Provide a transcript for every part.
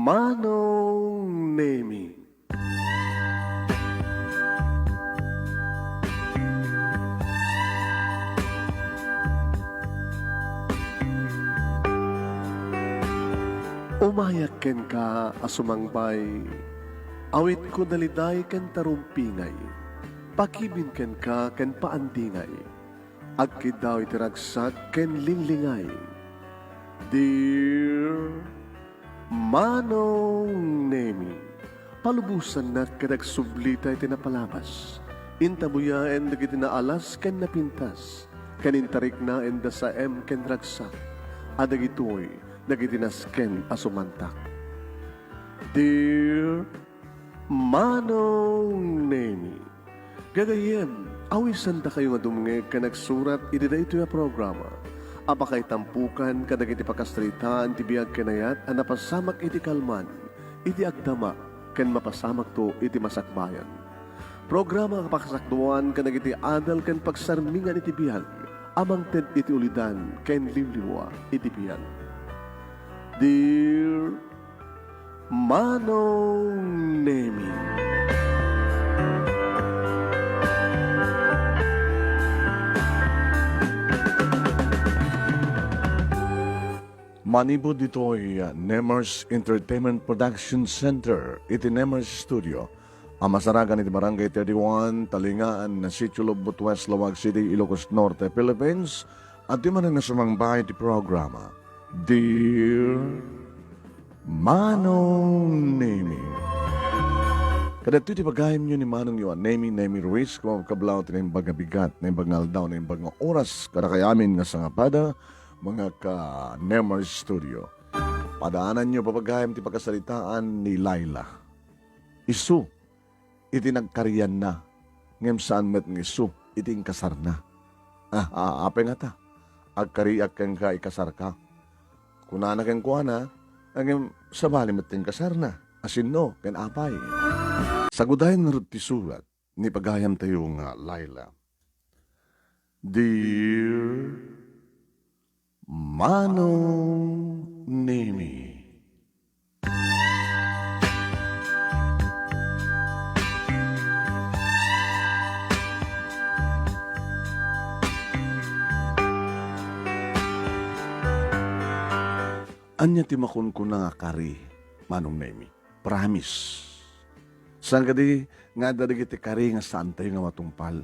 Manong Nemi. Umayak ken ka asumangbay, awit ko daliday ken tarumpingay, pakibin ken ka ken paandingay, agkid daw itiragsak ken linglingay. Dear Manong Nemi, palubusan na kadag sublita itinapalabas, intabuya en dagiti naalas ken napintas, kanintarik na en dasa ken ragsak, adag ito'y nagitinasken asumantak. Dear Manong Nemi, gagayem, awisan ta kayo nga dumngeg ka nagsurat iti ito yung programa. Apakay tampukan kadag iti pakastritaan ti biyag kenayat ang napasamak iti kalman, iti agdama, ken mapasamak to iti masakbayan. Programa kapakasakduan kadag iti adal ken pagsarmingan iti biyag, amang ted iti ulidan ken liwliwa iti biyag. Dear Manong Nemi, Manibod dito'y Nemers Entertainment Production Center, iti Nemers Studio. Ang masaragan iti Barangay 31, Talingaan, na Sitio Lobot West, Lawag City, Ilocos Norte, Philippines. At di man ang nasamangbahay iti programa, Dear Manong Nemi. Kadagto iti pagayam nyo ni Manong yun, Nemi Ruiz, kumabkablaw iti na yung baga bigat, na yung bagngal daw, na yung baga oras, karakayamin nga sangapada, mga ka-Nemer Studio. Padaanan nyo papagayam ti pagkasalitaan ni Laila. Isu, iti nagkariyan na. Ngem saan met ng isu, iti kasar na. Ape nga ta. Agkariyak kang ka ikasar ka. Kunana kang kuana, ngem sabali met ting kasar na. Asin no, ken apay. Sagudahin nga ti sulat, ni pagayam tayo nga Laila. Dear Manong Nemi, anya timakon ko na nga kari, Manong Nemi. Promise. Saan ka di nga darigiti kari nga saan tayo nga matungpal?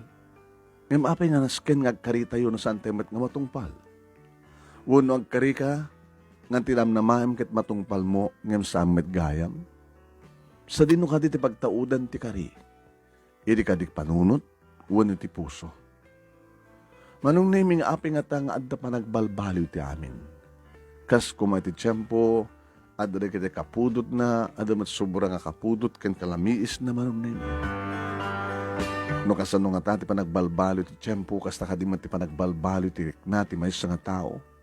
Ngam apay nga nasken nga kari tayo na saan tayo nga matungpal? Wano agkari ka, nga tinam na maam ket matungpal mo, ngem samet gayam. Sa dino ka ti pagtaudan ti kari, iti kadik panunot, wano ti puso. Manong naming api nga ta nga adda pa nagbalbaliw ti amin. Kas kumay ti tiyempo, adda kiti kapudot na, adda mat sobra nga kapudot, ken kalamiis na manong naming. No kasano nga ta ti panagbalbaliw ti tiyempo, kas ta kadi man ti panagbalbaliw ti na ti maysa nga tao.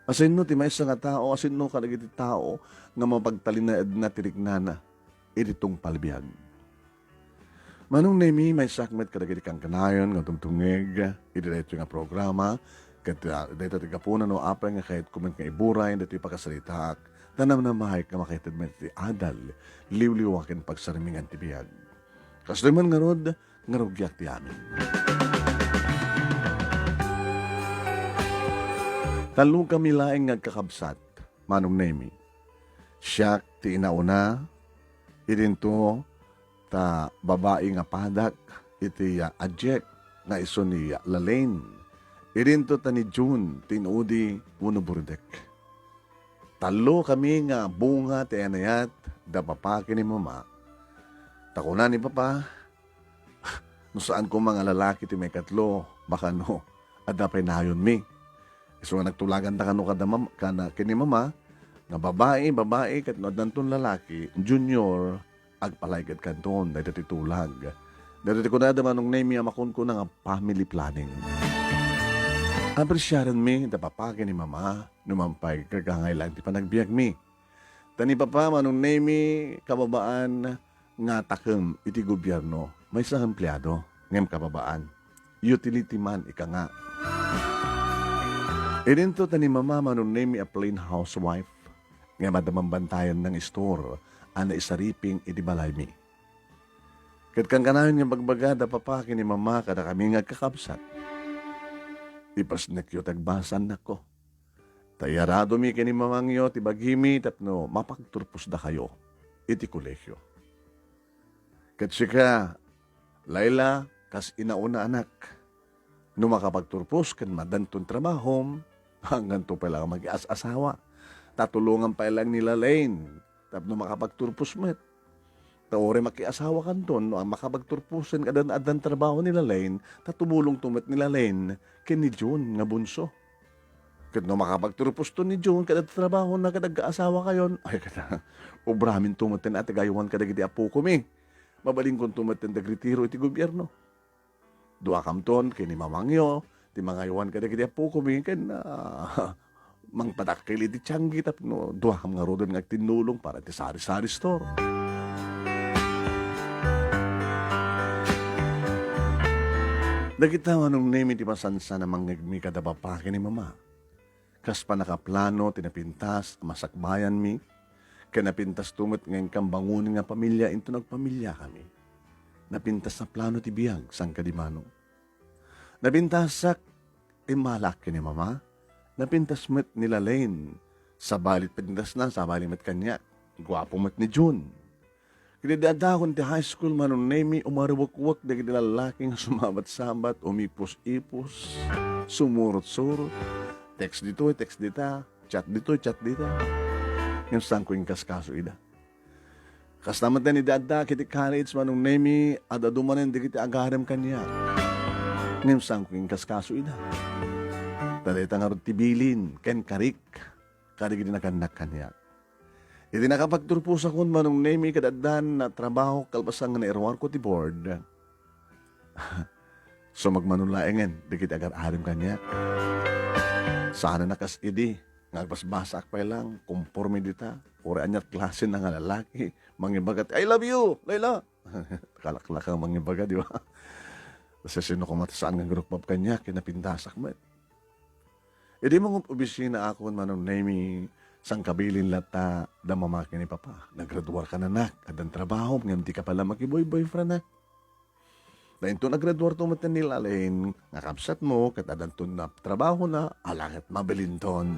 Asin no, ti maysa nga tao, asin no, kadagiti tao, nga mapagtalinaed na tiriknana, itong palbiyag. Manong Nemi, may sakmet kadagiti kang kanayon, nga tungtungeg, idiretso nga programa, dito ti kapunan no, apay nga kahit kuman nga iburay, dito ipakasalitaak, tanam na mahay ka makitid met ti adal, liwliwakin pagsarimingan ti biyag. Kasliman nga rod, nga rugyak ti amin. Talong kami laing nagkakabsat, Manong Nemi. Siya ti inauna, irinto ta babae nga padak, iti adjek na iso ni Lalaine. Irinto ta ni June, tinudi, uno burdek. Talo kami nga bunga ti anayat, da papaki ni mama. Takuna ni papa, no saan ko mga lalaki ti may katlo, baka no, adapay nayon mi. So nagtulagan ta kano kada kini mama nga babae ket no danton lalaki junior agpalaygad kanton dayto titulag. Dayto ko na Manong Nemi amakon ko na nga family planning. Appreciaran mi da papake ni mama numampay kagangailan ti panagbiag mi. Tani papa Manong Nemi kababaan nga takem iti gobyerno may sa empleyado ngem kababaan utility man ika nga. Irinto ta ni mama Manong Nemi a plain housewife. Nga madamambantayan ng store, ana isariping idibalay mi. Kat kang kanayon nga bagbagada papaki ni mama kada kami nga kakabsat. Ipas na kyo tagbasan na ko. Tayarado mi kini mamangyo ti baghimi tapno mapagturpos da kayo iti kolehyo. Kat sika, Laila, kas inauna anak. No makapagturpos kan madanton trabahom, hanggang to pala mag-asawa. Tatulungan pa lang nila Lane. Tapno makapagturpos met. Taore makiasawa kan ton, no ang makapagturpusan kadan-adan trabaho nila Lane, tatubulong tumet nila Lane, ken ni June nga bunso. Kat no makapagturpos to ni June, kada trabaho na kadag-asawa kayon, ay kada, ubramin tumaten at gayuan kadag iti apo kumi. Mabaling kong tumaten dagritiro iti gobyerno. Dua kamton, kini mamangyo, ti mga iwan kadag iti apo kumi, ken mangpadakil iti tiyanggi, tapno dua kam nga rodon nga tinulong para ti sari-sari store. Dagita manong name iti masansa na mangagmi kada papaki ni mama. Kas pa nakaplano, tinapintas, masakbayan mi. Kanapintas tumot ngayon kang bangunin nga pamilya, into nagpamilya kami. Napintas na plano ti biyag, sang kadimano. Napintasak, malaki ni mama. Napintas met nila Lane. Sabalit pintas na, sabalit met kanya. Gwapo met ni June. Kinidadakon ti high school manong name umarwak-wak dagi nila lalaking sumabat-sabat, umipos-ipos, sumurot-surot. Text dito, text dita. Chat dito, chat dita. Yung sangko yung kaskaso ida. Kas naman din idada, kiti college manong nemi, adadumanin di kiti agarem kanya. Yung sangko yung kaskaso ida. Talita nga rin tibilin, ken karik. Karik din nakanak kanya. Iti nakapagturpos akong manong nemi kadadan na trabaho kalbasang nga nairwar ko ti board. So magmanulaengen, di kiti agar-arem kanya. Sana nakas idi, ngagbasbasak pa lang, kumporme dita, uri anyat klase na nga lalaki, mangibagat, I love you, Layla. Kalaklak ang mangibaga, di ba? Kasi sino kumatasaan ng group of kanya, kinapintasak mo. Idi mong obisina ako manong nemi, sang kabilin lata, da mamaki ni papa, nagraduar ka na nak, adang trabaho, ngayon di ka pala makiboy-boyfriend na. Dahil ito nagraduar tumatan nila Lane, nakapsat mo, katadantun na trabaho na, alangit mabilinton.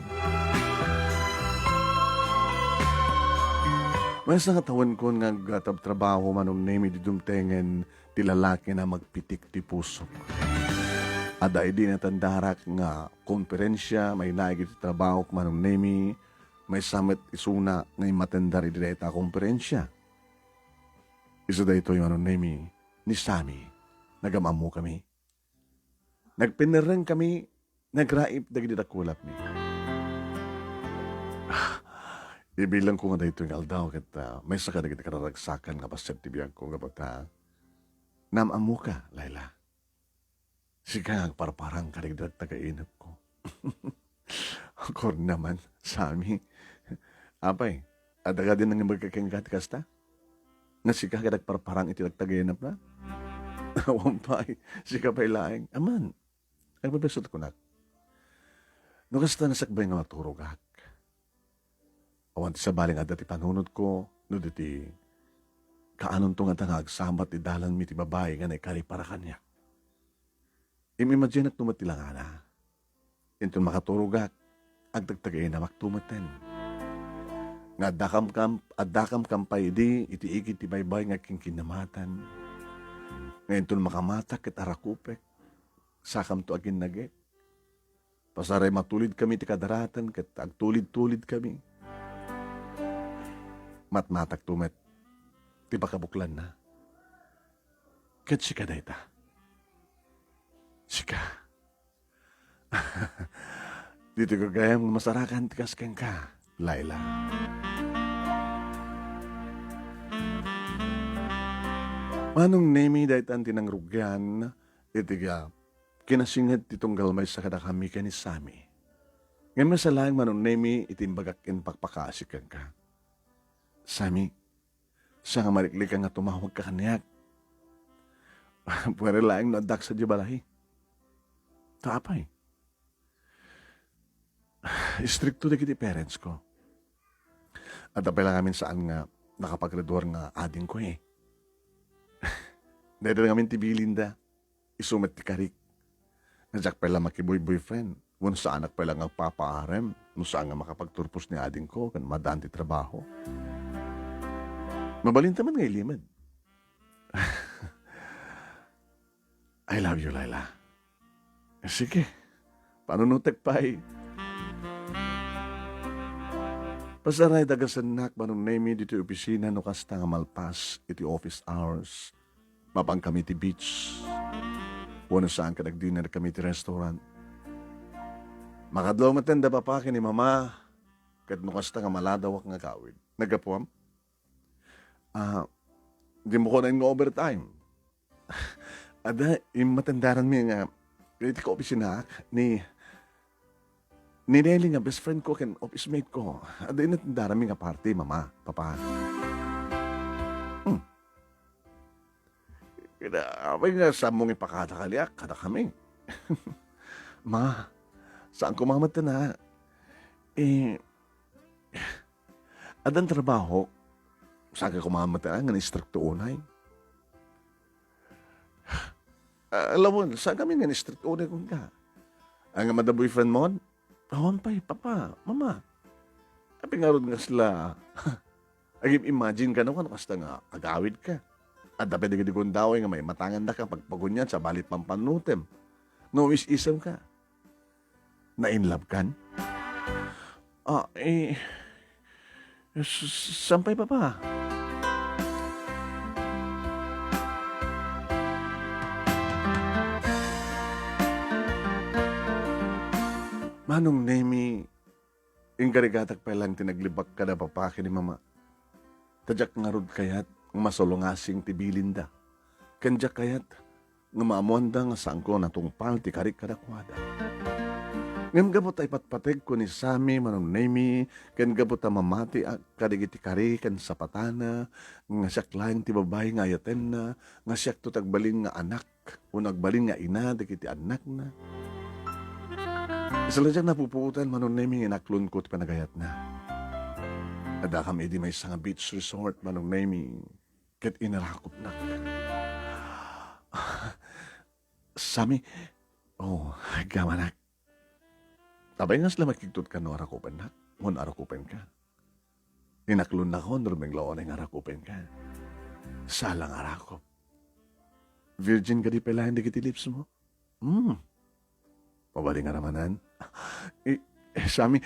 May sa katawan ko nga gatab trabaho manong nemi di dumtengen, ti lalaki na magpitik ti puso. Ada di natandarak nga konferensya, may naigit ti trabaho manong nemi, may summit isuna ngay matendar iti dayta konferensya. Isa da ito yung manong nemi ni Sammy. Nagamamu kami. Nagpinirang kami, nagraip dagiti dakulap ni. Ibilang ko nga dito yung aldaw kat may saka dagiti kararagsakan nga pasyat tibiyag ko nga pagta namamu ka, Layla. Sige parparang karigdag tagainap ko. Ako naman, Sami. Apay, adaga din nang magkakingkat kasta? Nga sika parparang iti tagainap na? Wampay, sika pa'y laing. Aman, ay babesot ko na. No kasta nasakbay nga maturugak. Awan ti sa baling ada ti panunod ko, no diti kaanon to nga tangag samat ti dalan mi ti babae nga naikari para kanya. Imagine at tumatilang na. Inton makaturugak, agdagtagay na maktumaten. Nga adakam kampay di, iti-igit ti baybay nga kingkinamatan. Ngayon tun makamatak ket arakupek, sakam to agin nage. Pasaray matulid kami ti kadaratan ket agtulid-tulid kami. Matmatak tumet, ti bakabuklan na. Ket sika dayta. Sika. Dito ko gayang masarakan ti kasken ka, Layla. Manong nemi dahit ang tinangrugyan, itiga, kinasingad titong galmay sa kadakami ka ni Sami. Ngayon masalang manong nemi, itimbagakin pakpakasikan ka. Sami, siya nga mariklik nga tumawag ka kanyak. Pwede lang nadak sa dibalahi. Taapay. Stricto na kiti parents ko. At apay lang amin saan nga nakapaggraduar nga ading ko eh. Dahil lang amin tibilinda. Isumat ti karik. Nadyak pala makiboy-boyfriend. Kung saan anak pala nga papaarem. Kung saan nga makapagturpos ni ading ko. Kan madaan ti trabaho. Mabalinta man nga ilimad. I love you, Laila. Sige. Paano nutek pa eh? Pasaray dagasanak manong nemi dito opisina no kasta nga malpas iti office hours. Mapang kami ti beach. Wano saan ka nag-dinner kami ti restaurant. Makadlaw matenda pa pa ni mama. Kat no kasta nga maladawak nga kawid. Nagapuam? Di mo ko na yung overtime. Ada, yung matendaran mi nga, iti ko opisina ni Nelly nga best friend ko ken office mate ko. Ada yung natendaran mi nga party, mama, papa. Abay nga sa mong ipakada kaliak, kada kami. Ma, saan kumamata na? Adang trabaho, saan ka kumamata nga ni-strict unay? Alam mo, saan kami nga ni-strict unay kung ka? Ang mada boyfriend mo? Awan pa papa, mama. Tapi nga ron nga sila, imagine ka naman, kasta nga agawid ka. At dapat di kong daway nga may matangan na ka pagpagunyan sa balit pampanutem. No, is-isam ka. Na-inlove kan? Sampay pa pa. Manong Nemi, ingkarigatag pa lang tinaglibak ka na papaki ni mama. Tadyak nga rod kayat, masolongasing tibilinda. Kandyak kayat, nga maamuanda nga saan ko natungpal ti karik kadakwada. Ngam gabot ay patpateg ko ni Sami manong Nemi, kan gabot a mamati kadigiti kari kan sapatana, nga siyak lang ti babay nga ayaten na, nga siyak to tagbalin nga anak, o nagbalin nga ina, digiti anak na. Isa lang dyan napupuutan manong Nemi nga naklon ko ti panagayat na. Ada kami di may isang beach resort manong Nemi, ket inarakop na. Sami, gamanak. Tabay nga sila makikitut ka no arakupan na. Ngun arakupan ka. Inaklon na ko, nurmeng laon ang arakupan ka. Salang arakop. Virgin ka di pala hindi kiti lips mo? Mabali nga ramanan. Sami,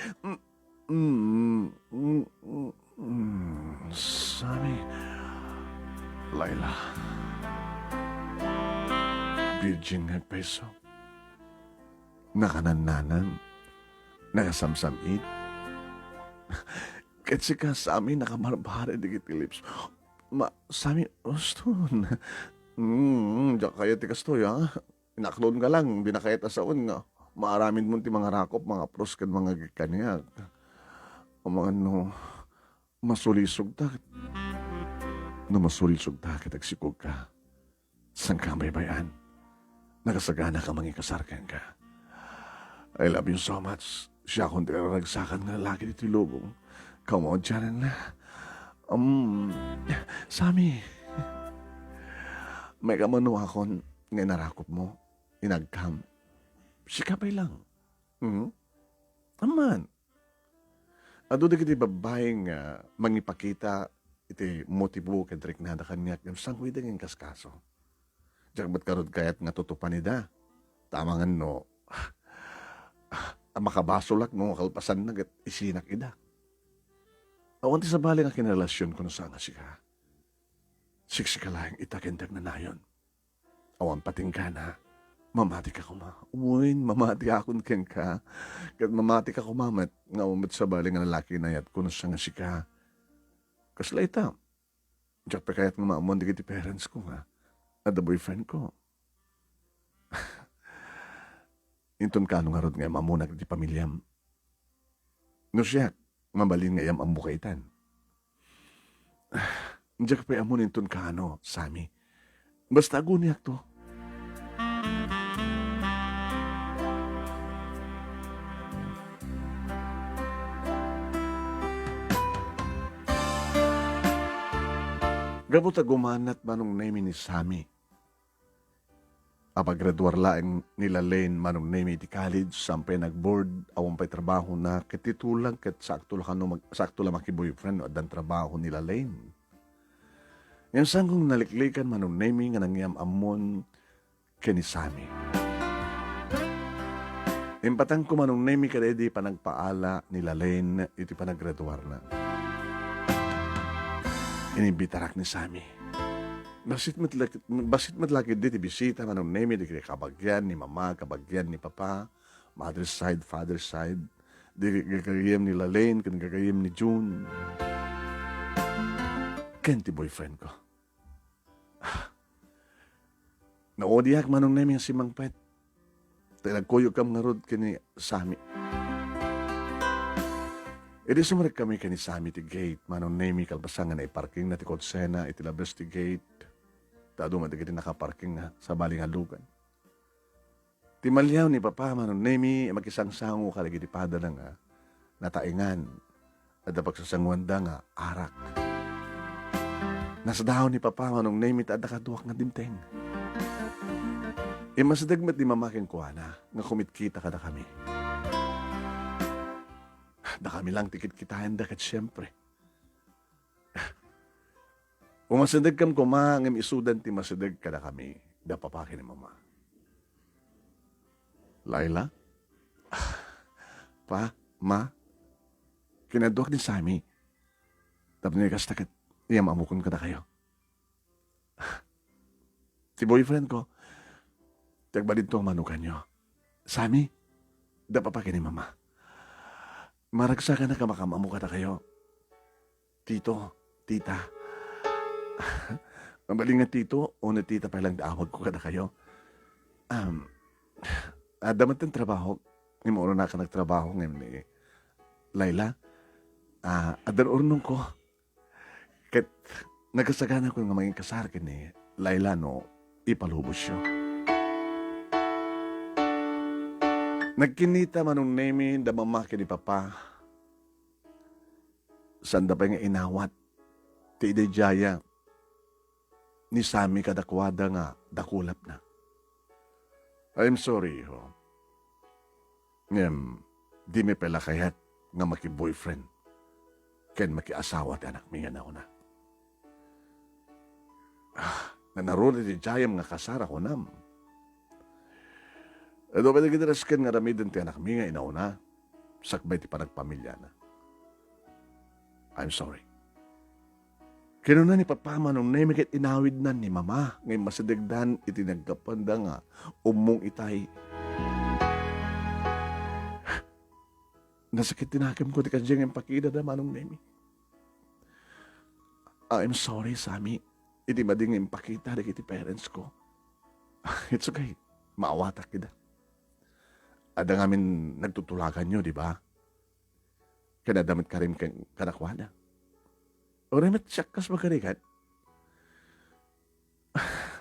Sami, Laila, Virgin nga peso. Nakanananan. Nakasamsamit. Kasi ka sa amin nakamarbara digiti lips. Sami, oston. Diyak kaya ti kastoy, ha? Inaklon ka lang, binakayat asaon nga. Maaramin mo ti mga rakop, mga pros, kan mga gikanyag. O mga masulisog takit. No masulisog takit agsikog ka. San ka baybayan? Nakasagana ka mangikasarkan ka. I love you so much. Siya kung ragsakan nga lagi dito lubong. Come on, dyan na. Sami. May kamano akon nga narakop mo. Inagkam. Sikapay lang. Aman. Ado da kiti babaeng mangipakita iti motibo kadrik na da kanyak yung sangkoy da ng kaskaso. Diyak ba't karod kayat nga tutupan nida? Tamangan no. Makabasolak no kalpasan na isinak ida. Awan ti sa bali nga kinarelasyon ko na sa nga sika. Siksika lang itakendag na nayon. Awan pating ka na. Mamati ka kuma. Umuin, mamati akon ken ka. Kat mamati ka kumamat. Nga umat sa bali nga lalaki na yat kuno sa nga sika. Kasla ita. Diyak pa kayat nga maamuan di kiti parents ko nga. At the boyfriend ko. Inton ka nga rod nga mamunag di pamilyam. No siya, mabalin nga yam ang bukaitan. Diyak pa amun inton ka Sami. Basta aguniak to. Gabot sa gumanat manong name ni Sammy. Apaggraduar laeng nila Lane manong name iti college, sampay nag-board, awang pa'y trabaho na, kititulang, kat sakto lang maki-boyfriend, o adan trabaho nila Lane. Yang sanggong naliklikan manong name nga nangyam amon kini Sammy. Impatang ko manong name kada di pa nagpaala nila Lane, iti pa naggraduar na. Inibitarak ni Sammy. Basit matlaki di bisita manong name di kaya kabagyan ni mama, kabagyan ni papa, mother's side, father's side, di gagayim ni Lane, kan gagayim ni June. Ken ti boyfriend ko. Naodiyak manong name yung si Mang Pet. Nagkuyog kam nga rod kini Sammy. Edi sumarik kami kani Sammy ti gate, manong name kalbasangan na iparking na ti Kodsena, itilabas ti gate. Tado matigiti nakaparking nga sa baling alugan. Timalyaw ni Papa manong name makisangsango kalagi ti pada na nga nataingan at pagsasangwanda nga arak. Nasa daw ni Papa manong name ita kaduak nga dimteng. Masadagmat ni mamaking kuwana nga kumitkita kada kami. Da kami lang tikit kitahan da kat siyempre. Umasadag kam kuma ngam isudan ti masadag kada kami da papakin ni mama. Laila? Pa? Ma? Kinaduak ni Sammy. Tapos niya kastakit, iyam amukon kada kayo. Si boyfriend ko, tagbalid to ang manukan nyo. Sammy, da papakin ni mama. Maragsa ka na kamakamamu kada kayo. Tito, tita. Mabaling nga tito o na tita pa lang daawag ko kada kayo. Damat ng trabaho. Ngayon mo na ka nagtrabaho ngayon ni Laila. Adan urnong ko. Kat nagkasagana ko nga maging kasarkin ni Laila no ipalubos siya. Nagkinita manong name da mamaki ni Papa. Sanda pa nga inawat. Ti Ide Jaya. Ni Sammy kadakwada nga dakulap na. I'm sorry, ho. Di may pala kayat nga maki-boyfriend. Ken maki-asawa ti anak mi nga na una. Nanarunod ti Jayam nga kasara ko nam. Edo ba nagkitaraskan nga ramidan ti anak mi nga inauna. Sakbay ti panagpamilya na. I'm sorry. Kinuna ni Papa manong name ket inawid na ni Mama ngay masadagdan iti nagkapanda nga umong itay. Nasakit tinakim ko ti kadyang yung pakida da manong name. I'm sorry, Sammy. Iti mading yung pakita da kiti parents ko. It's okay. Maawatak kita. Ada ngamin nagtutulakan nyo, di ba? Kanadamit ka rin kanakwana. O remet siyak kas magkarikat.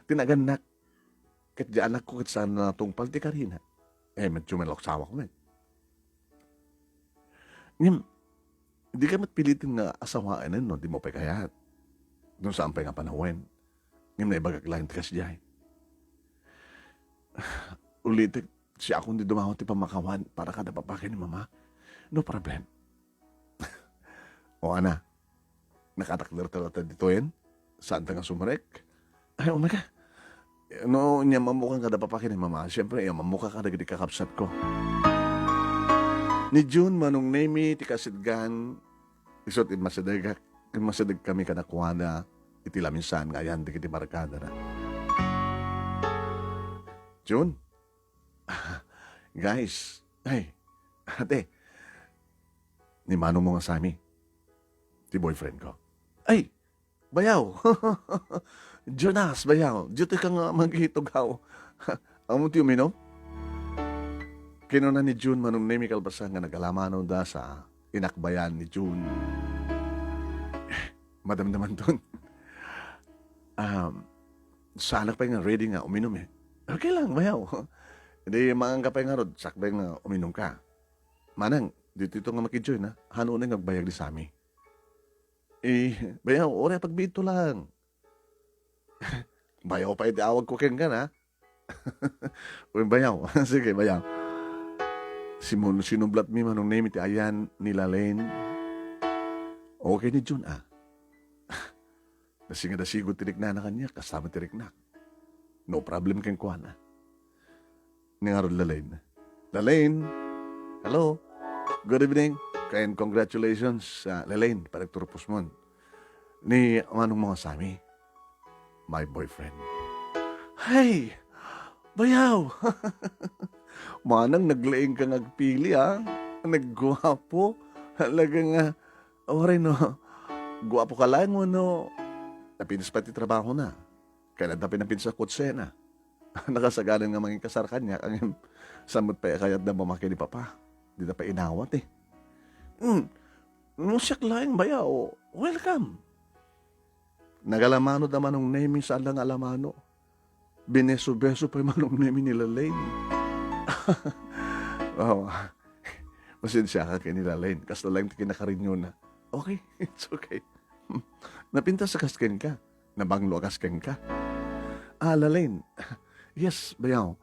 Tinaganak. Kat di anak ko kat saan na tungpal ti karina. Medyo malok sawa ko men. Ngim, di ka matpilitin nga asawaan no, di mo pa kayat. Doon saan pa nga panahuen. Ngim na ibagaglayan ti kasyahin. Ulitin, siya akong di dumawat ti pamakawan para kada papakin ni Mama. No problem. O ana, nakatakder-talata dito yan? Saan ta nga sumarek? Ay, oh my God. No, niya mamukhang kada papakin ni Mama. Siyempre, mamukha ka na gadi kakapsat ko. Ni June, manong name ti kasidgan, isot masadag kami kanakuana, iti laminsan, ngayan, di kiti barkada na. June? Guys, ay, ate, ni Manong mo nga Sammy, ti boyfriend ko. Ay, bayaw. Jonas, bayaw. Dito ka nga maghitugaw. Amo ti uminom? Kinuna ni June manong name kalbasa nga nagalamanaw da sa inakbayan ni June. Madamdaman dun. Sa anak pa nga ready nga uminom eh. Okay lang, bayaw. Hindi maangka pa nga rod, sakbay nga uminom ka. Manang, dito nga makijoin ha. Hano na nga bayag ni Sammy. Bayaw, ore pagbito lang. Bayaw pa itiawag ko ken ka na. Uy, bayaw. Sige, bayaw. Sinublat mi manong name iti ayan nila Lane. Okay ni Jun ah. Nasinga da sigo tirik na kanya, kasama tirik na. No problem ken kuan ah. Ningarod Lalaine. Lalaine, hello. Good evening. And congratulations sa Lalaine, paragturpos mo. Ni manong mga sami. My boyfriend. Hey! Bayaw! Manang naglaing kang agpili ah. Naggwapo. Halaga nga. Oray no. Gwapo ka lang mo no. Napinis pati trabaho na. Kaya napinapin sa kutsena. Nakasagalan nga mga kasar kanya. Ang samot pa kayat na mamaki ni Papa. Di na pa inawat eh. Siyak laing bayaw. Welcome. Nagalamano naman ng name sa alang alamano. Bineso-beso pa yung manong name nila Lane. Wow. Masensya ka kay nila Lane. Kas na lang kinakarinyo na. Okay, it's okay. Napinta sa kasken ka. Nabanglo kasken ka. Lalaine. Yes, bayaw.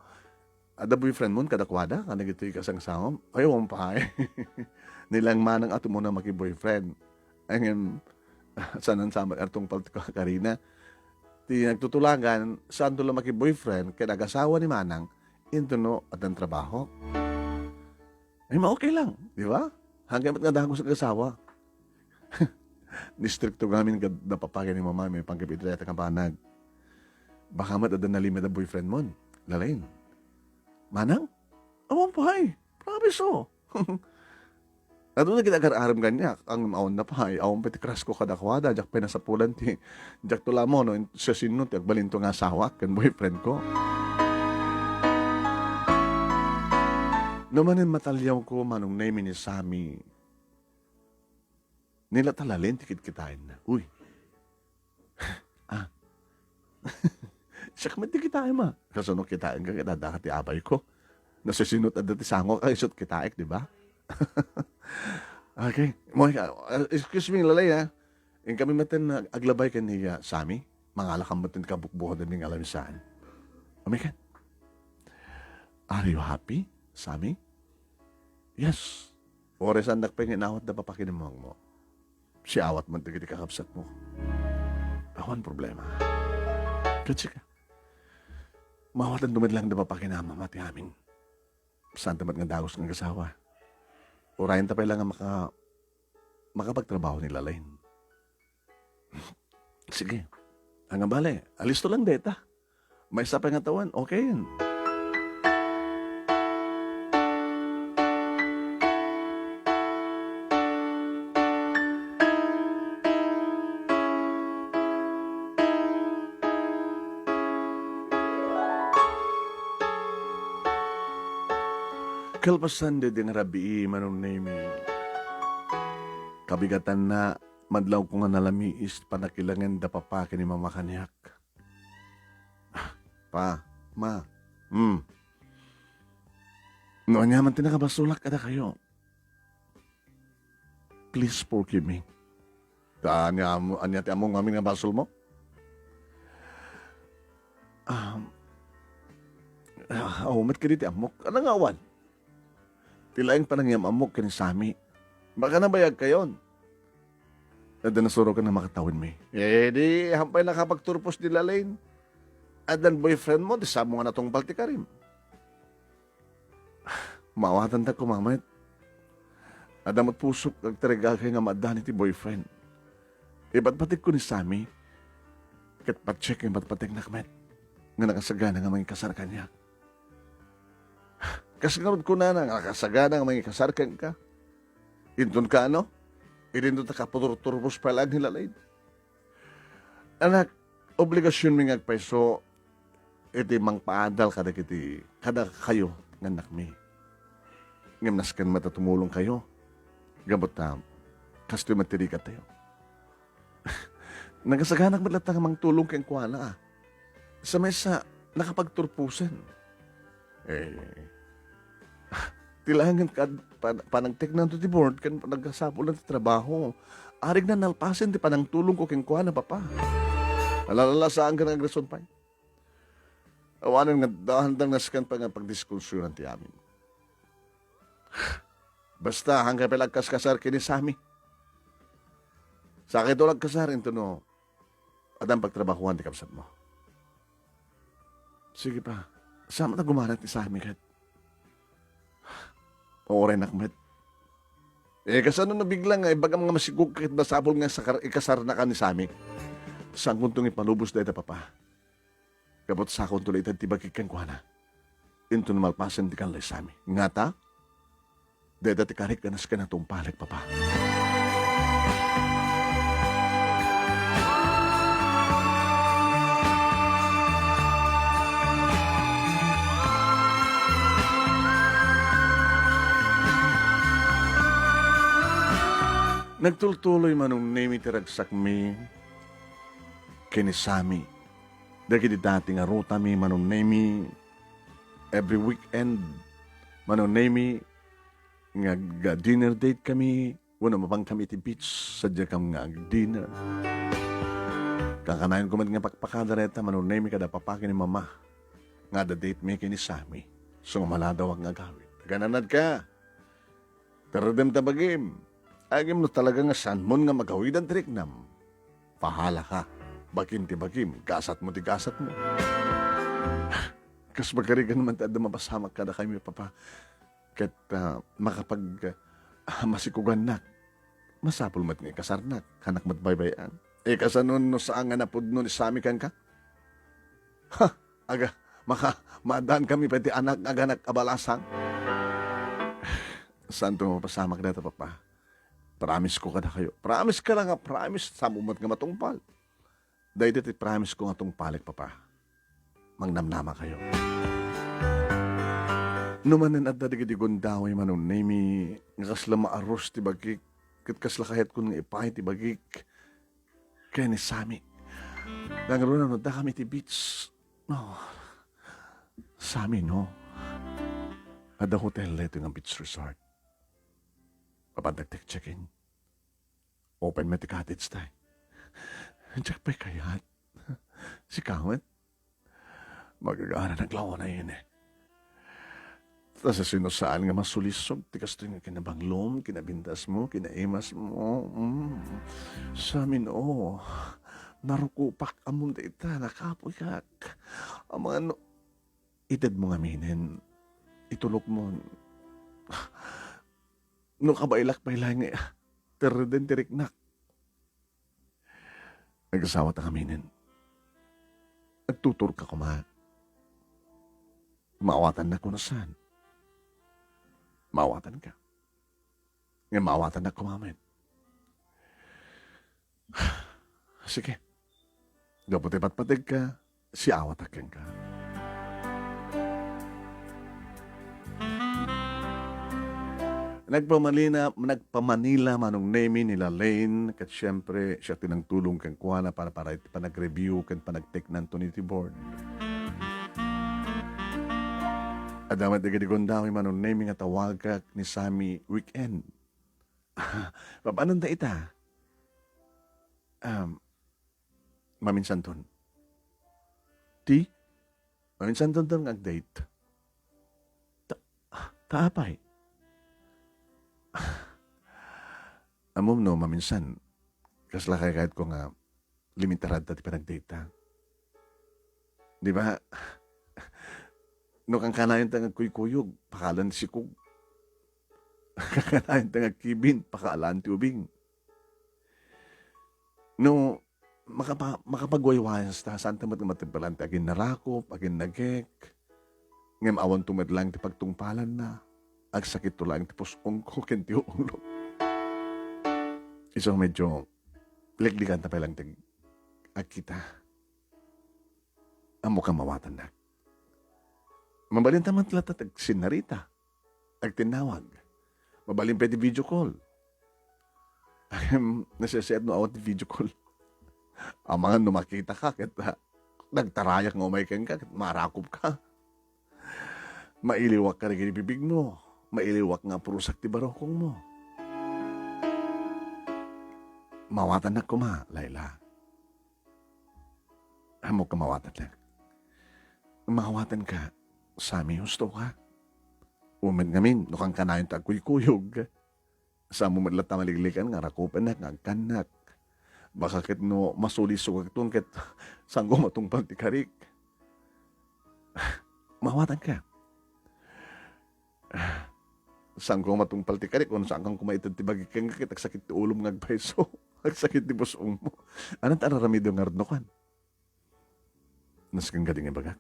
Ada boyfriend mo, kadakwada, ka nagito'y kasang sangom. Ayaw ang pahay. Nilang manang ato mo na maki-boyfriend. Ang sanan sama artong paltiko karina. Ti nagtutulagan, saan doon maki-boyfriend, kaya nag-asawa ni Manang, into no at ang trabaho. Ay, okay lang, di ba? Hanggang ba't nga dahagos nag-asawa? Distrikto gamin ka napapagay ni mama, may pangkapitulay at kampanag. Baka mat adan nalimit ang boyfriend mo, Lalaine. Manang? Awang pahay. Promise oh. Nato na kinakararam ganyak, ang maon na pahay, awang pati crush ko kadakwada, jak pinasapulan ti, jak tula mo, no, sa sinunod, jak balinto nga asawa, kan boyfriend ko. Namanin matalyaw ko, manong name ni Sammy, nila talalin, tikit kitain na. Uy. Siya ka kitain ma. Kasunod kitain ka, kitadakat ti abay ko. Nasisinot at dati sango, ay isot kitaik, di ba? Okay. Excuse me, lalay ha. Yung kami matin aglabay ka ni Sammy. Mangalakang matin kabukbuhan din ng alamisaan. Umikan. Are you happy, Sammy? Yes. Ores ang nakpengin awat na papakinamang mo. Si awat man tigiti kakapsat mo. Awan problema. Katsi ka. Mawatan dumid lang na papakinama mati amin. Saan tamat nga dagos ng kasawa. Urayan tapay lang nga makapagtrabaho ni Lalaine. Sige. Ang bale, alis to lang deta. May isa pa nga tawan, okay yun. Kalpasan de din rabi manong name. Kabigatan na madlaw ko nga nalamiis panakilangan da papake ni mama kanyak. Pa, ma, noon niya man tinakabasulak kada kayo. Please forgive me. Anya ti among amin nga basol mo? Mat ka diti amok. Anong awan? Tilaing pa nangyam amok ka ni Sammy. Baka nabayag kayon. Ada nasuro ka na makatawin mo. Di hampay nakapagturpos di Lalaine. Adan boyfriend mo, di samo nga na tong balti ka rin. Maawatan ta ko, mamait. Ada matpusok, agtarigagay nga maadani ti boyfriend. Iba't patik ko ni Sammy. Kat pa-check yung ba't patik nakmet. Nga nakasagana nga mga kasar kanya. Kasagarod ko na nakasagana nga mga kasar ka. Indun ka ano? Indun ta kaputurturbos pa lang nila Lalaine. Anak, obligasyon mi ngagpaiso iti mang paadal kada kayo nga nakmi. Ngam naskan matatumulong kayo. Gabot na kastoy matirikat tayo. Nagasaganak matlatang mang tulong kang kuala. Sa mesa nakapagturpusan. Tilangan ka panagtek na to ti board kan nagkasapol na ti trabaho. Arig na nalpasin ti panang tulong ko keng kuana papa. Alalala saan ka ng agresyon pa? Awanan nga dahan naskan pa nga pagdiskusyonan ti amin. Basta hanggang pelag kasar kini sami. Sa akin dolag kasar into no. At ang pagtrabahuan ti kapsat mo. Sige pa. Sama na gumanat ni sami kat. Oo rin nakmet. Kasano na biglang baga mga masigug kahit basabol nga sa ikasar na ka ni sami. Saan kuntong ipalubos dahil na papa. Kapot sa akong tuloy itad tibagig kang kuhana. Into na malpasan di kang lay sami. Nga ta? Dahil dati karik ka nas ka na tumpalik papa. Nagtultuloy manong name itiragsak mi kinisami. Dagi di dati nga ruta mi manong name every weekend. Manong name nga dinner date kami. Wala mapang kami ti beach. Sadya kam nga dinner. Kakanayon ko man nga pakpakadareta manong name kada papakin ni mama. Nga da date mi kinisami. So maladaw ang nga gawin. Gananad ka. Pero dem tabagim. Agim no talaga nga sanmon nga magawid ang triknam. Pahala ka. Bakim ti bakim. Gasat mo ti gasat mo. Kas magkarigan naman tayo mapasamak kada kami papa. Kat masikugan nak. Masapul mat nga kasarnak. Kanak mat baybayan. Kasanon no saan nga napod no ni sami kan ka? Ha! Aga, madaan kami pati anak aganak abalasang. Saan to mapasamak data papa? Promise ko kada kayo. Promise ka lang nga, promise. Samumat nga matungpal. Dahil dito, promise ko nga tungpalik, papa. Mangnamnama kayo. Numanan at dadigid igundaway manong nami, nga kasla maaros ti bagik, kat kasla kahit kung nga ipay ti bagik, kaya ni Sami. Nangaro na da kami ti beach. No. Sami, no. Ada hotel leto ng beach resort. Papandag check-in. Open mo ti cottage tayo. Diyak pa'y kayat. Si Kawan. Magagana naglawa na yun eh. Tapos sinusaan nga masulisog. Tikas ito nga kinabanglom, kinabintas mo, kinaimas mo. Sa amin, narukupak among ita, nakapuyak. Ang mga itad mo nga minin. Itulok mo. No kabailak pa ilang terden tiriknak. Nagkasawa ta kaminin. Nagtutur ka kuma. Maawatan na ko na saan. Maawatan ka. Nga maawatan na kumamin. Sige. Gaputi patpatig ka, si awatakin ka. Nagpamanila manong name nila Lane, kat syempre siya tinangtulong kang kuwana para panag-review kan panag-take ng Tunity Board. Adamat na gadigon daw manong name nga tawag ka ni Sami weekend. Papanon da ita? Maminsan ton. Maminsan ton ngag-date. Taapay. Amom no, maminsan, kasla kaya kahit ko nga limitarad dati pinag-data. Di ba? No, kang kanayon tanga kuy-kuyog, pakalan si Kug. Kakanayon tanga kibin, pakalan ti ubing. No, makapagwaywayas ta, saan tamat nga matibalan, agin narakop, agin nagek, ngam awan tumadlang ti pagtungpalan na. Agsakit to lang tapos ongko kenti ulo. Iso medyo liklikan ta palang tig akita. Amo kang mawatan na. Mabalin taman tala tag sinarita. Agtinawag. Mabalin pwede video call. Nasaset no awat video call. Ang mga numakita ka kita nagtarayak ng umay ka marakop ka. Mailiwak ka rin bibig mo. Mailiwak nga purusak ti barokong mo. Mawatan na kuma, Layla. Amo ka mawatan lang. Mawatan ka, sami husto ka. Uman ngamin, nukang kanayon tagkuy-kuyog. Sa mo madlata maliglikan nga rakupan na, nga kanak. Baka kit no masuliso kagtun kit sanggo matong pagtikarik. Mawatan ka. Sanggo matong pagtikarik kung saan kang kumaitad tibagi kang kit sakit ti ulom nga agpaiso. Agsakit ti busong mo. Anong tararamido nga radnokan? Nas kang galing ibaga.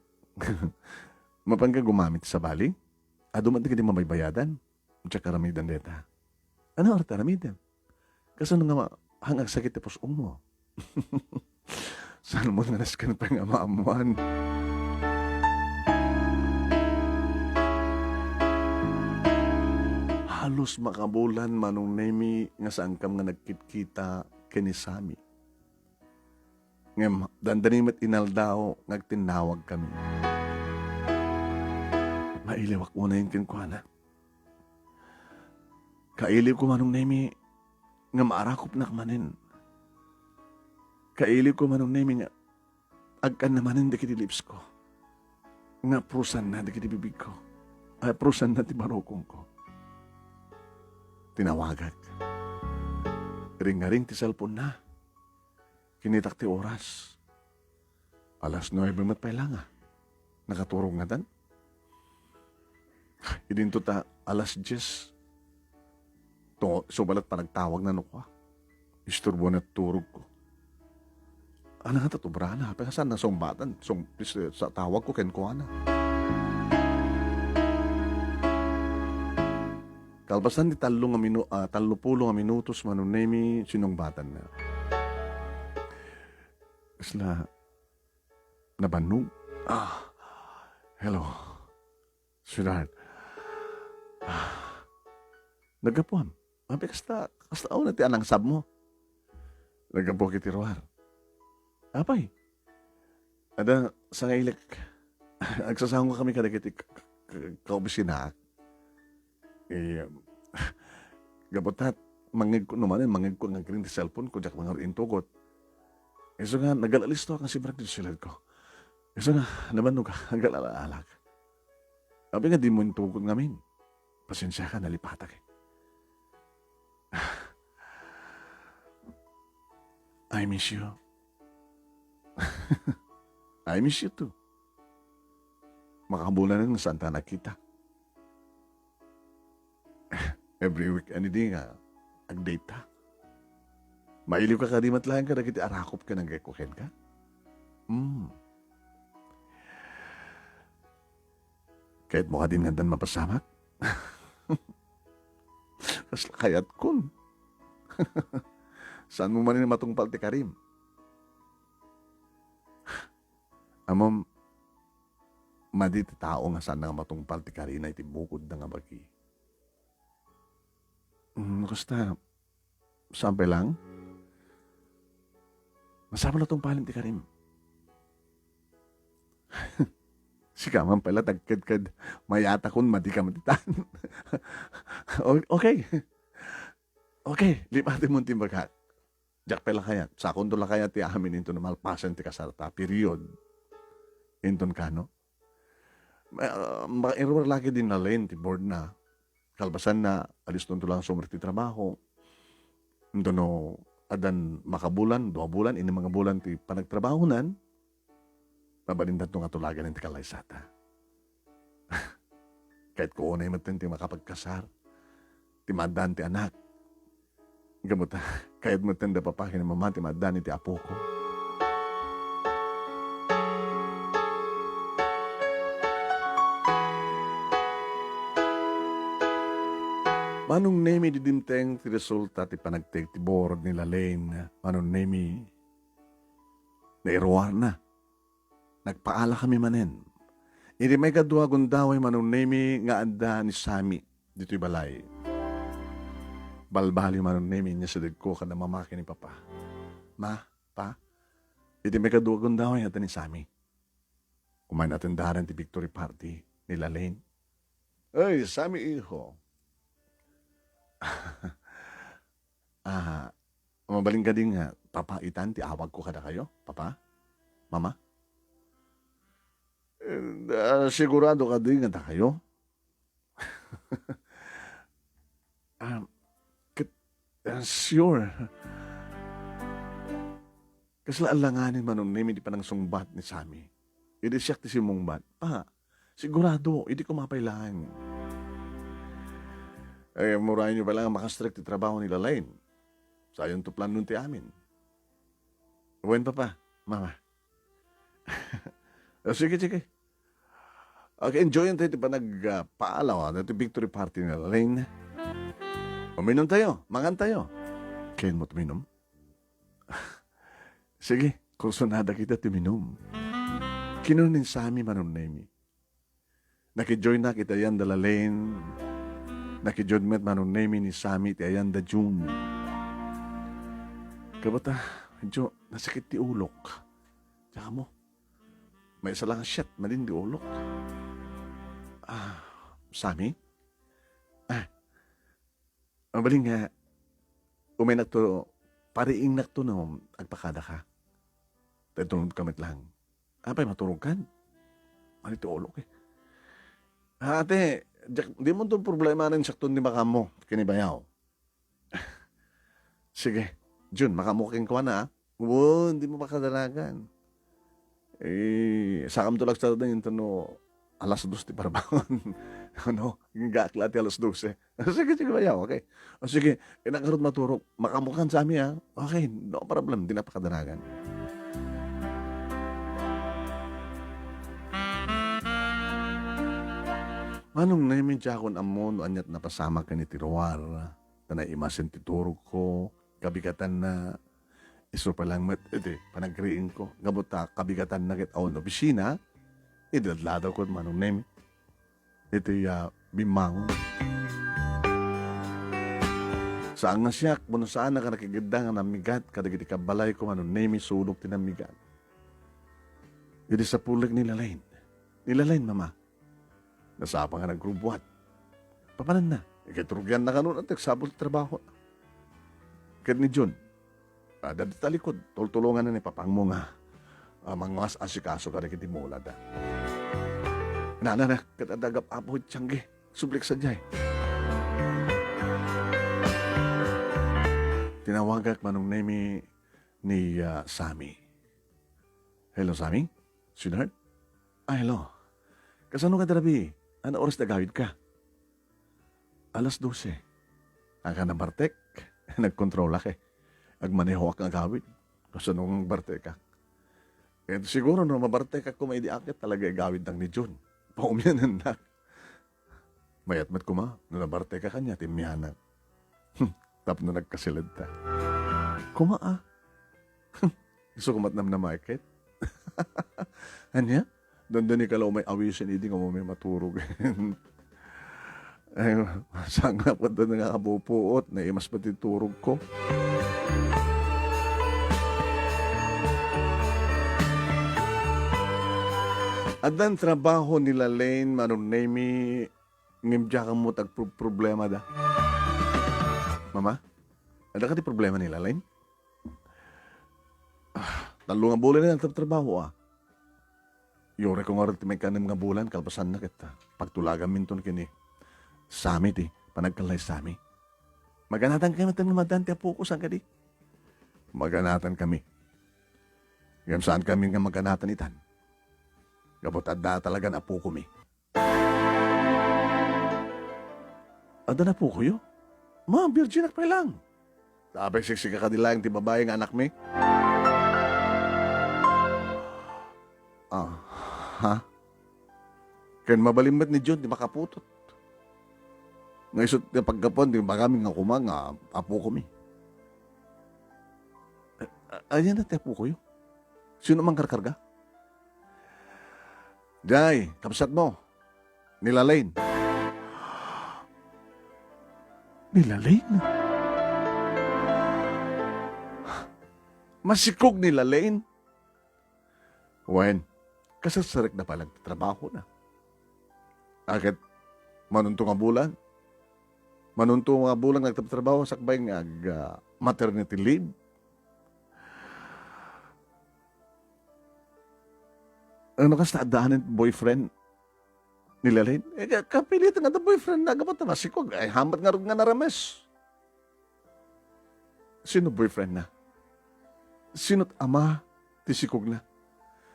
Mapangga gumamit sa bali? Aduman di ka di mamaybayadan? Tsaka ramidan deta. Ano arta ramidan? Kasi nga hanggang sakit ti pusong mo. Saan mo nga nas ka na pa nga maamuan? Halos makabulan manong nemi nga saan kam nga nagkitkita kinisami. Ngem, dandanimat inaldao ngagtinawag kami. Mailiwak mo na yung kinkwana. Kailiw ko manong nemi nga maarakop na kamanin. Kailiw ko manong nemi nga agkan namanin di kiti lips ko. Nga prusan na di kiti bibig ko. Ay prusan na ti barokong ko. Tinawagag. Ring-ring ti cellphone na. Kinitak ti oras. Alas 9 mat pailanga. Nakaturong nga dan. Idinto ta alas 10. Subalat pa nagtawag na nukwa. Isturbo na turog ko. Ano nga tatubra na? Pero saan na sumbatan? Sa tawag ko ken ko na. Kalpasan di tallupulo nga minutos manunemi sinungbatan na. Isla nabannog. Hello. Sweetheart. Nagapuan. Mabi kasta na ti anang sab mo. Nagapo kiti Roar. Apay. Ada sa ngailik. Agsasahong kami kada kiti kaobisina. Gabotat mangig ko naman mangig ko nga green ti cellphone ko jak mga intugot. Eso nga nagalalis to ang si Brad silad ko. Eso nga naman ka nagalalalag. Abi nga di mo intugot ngamin. Pasensya ka nalipatak eh. I miss you. I miss you too. Makabulan ng santa na kita. Every week, di nga, ag-date ta. Mailiw ka kadimat lang ka, nagiti arakop ka ng gekuhen ka. Kahit mo ka din nga dan mapasamak. Kas kayat kun. Saan mo man matungpal ti Karim? Amom, maditi tao nga saan nga matungpal ti Karina iti bukod na nga bagi. Basta, sampai lang. Masama na itong palim ti Karim. Si Kaman pala, tagkad-kad, mayata kun, madi ka matitan. Okay. Okay, lipatin mo timbagat. Diyak pala kaya, sakon to lang kaya ti amin into na malpasan ti kasarta, period. Inton ka, no? Irwar lagi din na lane, ti board na. Kalbasan na, alis nun to lang sumerti trabaho. Ito no, adan makabulan, 2 bulan, ini mga bulan ti panagtrabahonan, mabalindan to nga tulagan ng ti kalaysata. Kahit ko unay matin ti makapagkasar, ti madan ti anak. Gamot kahit matin da papakin ng mama, ti madan ti apo ko. Manong nemi di dimteng ti resulta ti panagteg ti board nila Lane. Manong nemi nairuar na. Nagpaala kami manen. Hindi may kadwa gundaway manong nemi nga anda ni Sami dito'y balay. Balbali manong nemi niya sa ko ka na mamaki ni Papa. Ma, Pa, hindi may kadwa gundaway ata ni Sami. Kumain atendaran ti victory party nila Lane. Ay, Sami iho. Mabaling ka din nga, papaitan, ti awag ko kada kayo, papa, mama. Sigurado ka din nga kayo? Ah, sure. Kasla alanganin man nun, hindi pa nang sungbat ni Sammy. Hindi siya ti si mungbat. Sigurado, hindi ko mapailangan. Murahin nyo ba lang makastrict ti trabaho nila Lane? Sayon to plan nun ti amin. Uwan pa, mama. Sige. Okay, enjoy tayo ti pa nagpaalaw na ti victory party nila Lane. Uminom tayo, mangan tayo. Kain mo tuminom? Sige, kursunada kita tuminom. Kinunin sa amin manon nemi. Nakijoin na kita yan dalalain. Nakijoin met manon nemi ni Sami ti ayan da June. Kabata, medyo nasakit ti ulok. Tsaka mo, may isa lang shit, malin di ulok. Sami? Ang baling nga, uminak to, pariing nak to no, agpakada ka. Tunod kamit lang. Apay, maturog kan. Manito ulok eh. Ate, di mo itong problema rin sakto ni baka mo, kinibayaw. Sige, Jun, makamuking ko na. Hindi mo makadalagan. Sakam to lang sa yung tano, alas 2 di parabang. Yung gakla ti alas 12. Sige, bayaw, okay. Sige, nakarot maturog, makamukan sa amin ha. Okay, no problem, di na pakadalagan. Manong na yung tiyakon amon, anyat na pasama ka ni Tiruar, na naimasin titurog ko, kabigatan na, iso pa lang, panagriin ko, gabuta, kabigatan na kit awon opisina, idadladaw ko manong nemi. Ito bimang. Saan nga siya, kung saan na ka nakiganda nga namigat, kadagiti kabalay ko manong nemi, sulok tinamigat. Ito sa pulag nilalain. Nilalain, mama. Nasapa nga nagrubuat. Papanan na. Ikiturugyan na ka nun at nagsabot trabaho. Kaya ni John, dati talikod, tultulungan na ni papang mo nga. Mga asikaso ka rin kitimula da. Na, katadagap apo tiyanggi. Sublik sa jay. Tinawagak manong nemi ni Sammy. Hello, Sammy? Sweetheart? Hello. Kasano ka darabi? Ano oras na gawid ka? Alas 12. Aka na bartek. Nagkontrola ka. Agmaneho ka gawid. Kasano kang bartek ka? Siguro no, mabartek ka kung may diakit talaga gawid ng ni June. Paumyanan na. Mayat-mat ko ma. No nabartek ka kanya, timyanan. Tap na nagkasilad ta. Kumaa. Gusto kumat nam na market. Anya? Doon ikalaw may awisin, hindi nga mo may maturog. Ay, saan nga pa doon nga kabupuot, na imas pati turog ko. At dan trabaho nila Lane, manong nemi, ngimdya ka mo problema da. Mama, ada ka di problema nila Lane? Talungan bulan na nagtatrabaho Yore ko nga rin may kanim nga bulan, kalpasan na kita. Pagtulagan minton kini. Sami ti, panagkalay sami. Maganatan kami itang namadante apo ko, saan ka di? Maganatan kami. Yan saan kami nga maganatan itan? Gabot adda talaga na apo ko mi. Adda na po ko yo? Ma, virgin pa lang. Sabi siksika ka nila yung ti babae nga anak mi. Ha? Kaya mabalimbat ni John, di makaputot. Ngayon na pagkapon, di ba kami nga kumang, apo ko mi. Ayan na, apo ko yun. Sino mang karkarga? Jai, kapsat mo. Nilalain. Nilalain? Masikog nilalain? Wen, kasasarik na palang trabaho na. Akit, manunto nga bulan. Manunto nga bulan nagtatrabaho sakbay nga maternity leave. ano ka sa daanan boyfriend nila Lane? Kapilit nga boyfriend na gabat na masikog. Ay, hambat nga rin nga narames. Sino boyfriend na? Sino't ama ti sikog na?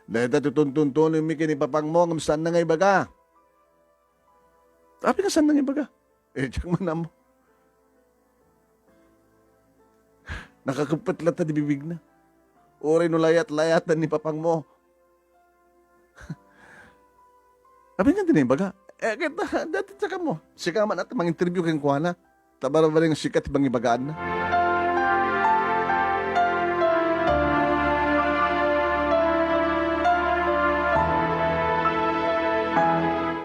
Dahil tutuntun yung miki ni papang mo ngam saan na nga ibaga? Tapi nga saan na nga ibaga? Diyak man mo. Nakakupit lang di bibig na. Oray no layat-layatan ni papang mo. Abi nga din baga. Kita, dati tsaka mo. Sika man at mga interview kang kuha na. Tabara-bara yung sikat ibang ibagaan na.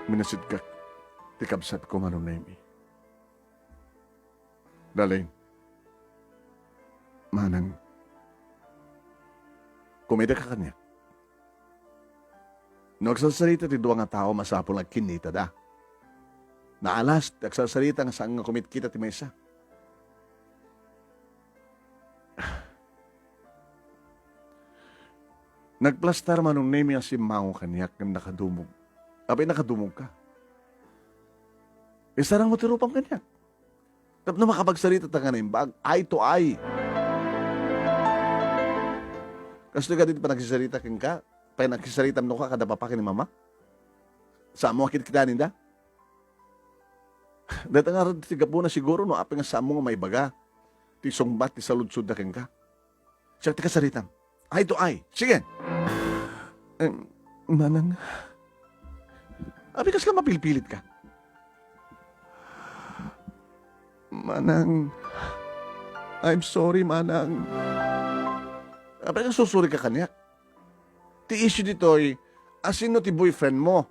Minasid ka. Tikabsat ko manong Naimi. Dalay. Manang. Kumeda ka kanya. Nagsasalita ti duwa nga tao masapol nga kinita da. Naalas, nagsasalita nga saan nga kumit kita ti mesa. Nagplastar manong Naimi ang si Mango kanyak ng nakadumog. Abay nakadumog ka. Sarang mo tirupang kanyak. Tapos na makapagsalita ta ka na yung bag, eye to eye. Kasi ka dito pa nagsisalita kang ka, pa nagsisalita mo ka kada papakin ni mama. Sa mo akit kita ninda. Dito nga rin tiga po na siguro no apeng sa mo nga may baga. Ti sungbat, ti saludsud na kang ka. Siya ti kasalitan. Eye to eye. Sige. Manang. Abi kas ka mapilpilit ka. Manang. I'm sorry, Manang. Abi ka susuri ka kanya. Ti issue dito ay asino ti boyfriend mo.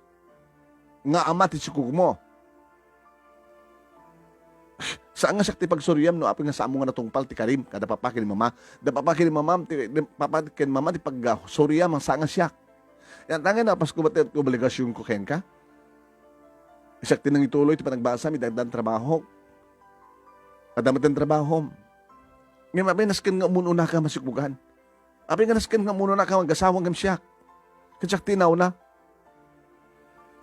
Nga ama ti sikug mo. Saan nga siya ti pagsuryam no? Api nga sa amo nga natungpal ti Karim. Kada papakin ni mama. Da papakin ni mama. Papakin mama ti pagsuryam ang saan nga siya. Yan tangin na pas kumatit ko obligasyon ko ken ka. Isak tinang ituloy ti panagbasa mi dagdan trabaho. Adamat ang trabaho. Ngayon mabay naskin nga umununa ka masikbugan. Abi nga naskin nga umununa ka magasawang gam siya. Kansak tinaw na.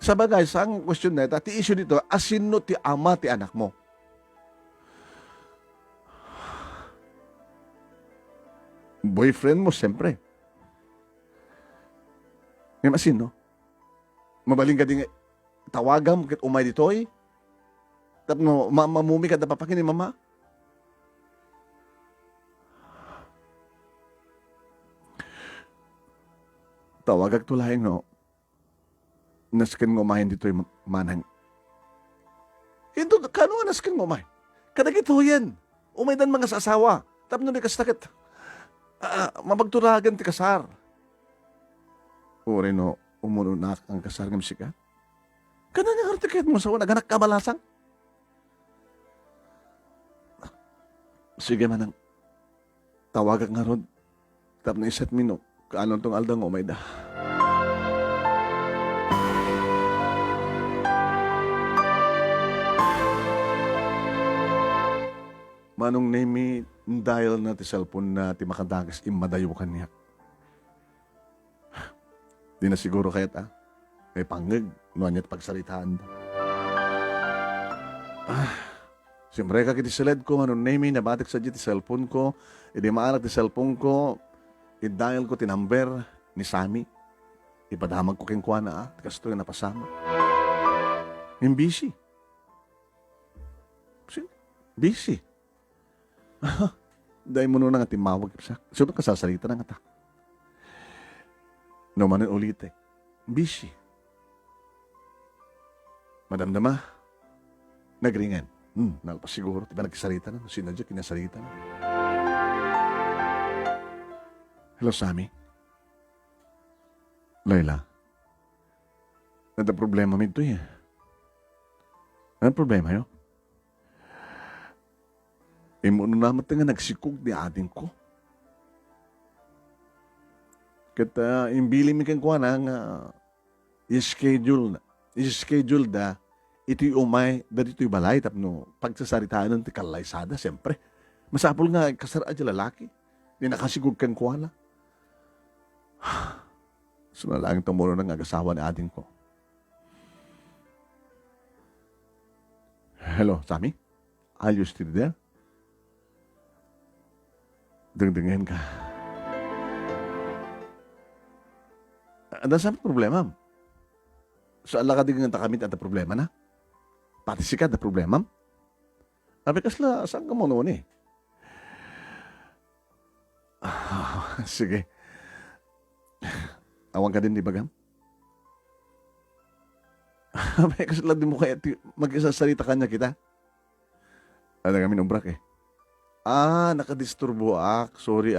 Sa bagay, sa ang question na ito, ti issue dito, asino ti ama ti anak mo? Boyfriend mo, siyempre. Ngayon asino? Mabaling ka din tawagam kat umay ditoy. Tapos mamumi ka dapapakin ni mama. Tawagag tulahin no. Naskin ngumahin ditoy manang. Ito, kano nga naskin ngumay? Kadagito yan. Umay dan mga sasawa. Tapos nung ikastakit. Mabagturagan ti kasar. Uri no, umununak ang kasar ng sika. Kana nga artikit mo sa naganak kabalasang. Sige manang. Tawagag nga ron. Tap na isat mino. Kaanon tong aldang umay da. Manong Naimi, dial na ti cellphone na ti makadagas imadayo kanya. Di na siguro kayat may pangag, nuanyat pagsalitaan. Siyempre ka kiti silid ko, Manong Naimi, nabatik sa ti cellphone ko, hindi maanak ti cellphone ko, i-dial ko ti number ni Sammy. Ipadamag ko keng kuha na kasto yung napasama. Yung busy. Busy. Dahil mo nung nga timawag siya. Sunod kasasalita na nga ta. No manin ulit busy. Madamdama. Nagringan. Nagpasiguro. Diba nagsalita na? Sinadya kinasalita na. Hello, Sammy. Layla. Nada problema mo ito eh. Ano problema yun? Imo naman nga nagsikog ni ating ko. Kata imbili mi kang kuha na nga i-schedule da iti umay da dito'y balay tapno pagsasaritaan ng tikalaysada siyempre. Masapol nga kasara adya lalaki. Di nakasigog kang kuha na. Sunalang tumulo ng agasawa ni ading ko. Hello, Sammy? Are you still there? Dengdengin ka. Ada sa problema? So, ala ka din nga takamit at problema na? Pati sikat na problema? Sabi kasla, saan ka mo noon eh? Sige. Awang ka din, di ba, Gam? Sabi kasla, di mo kaya mag-isasarita kanya kita? Ano kami numbrak eh. Nakadisturbo Sorry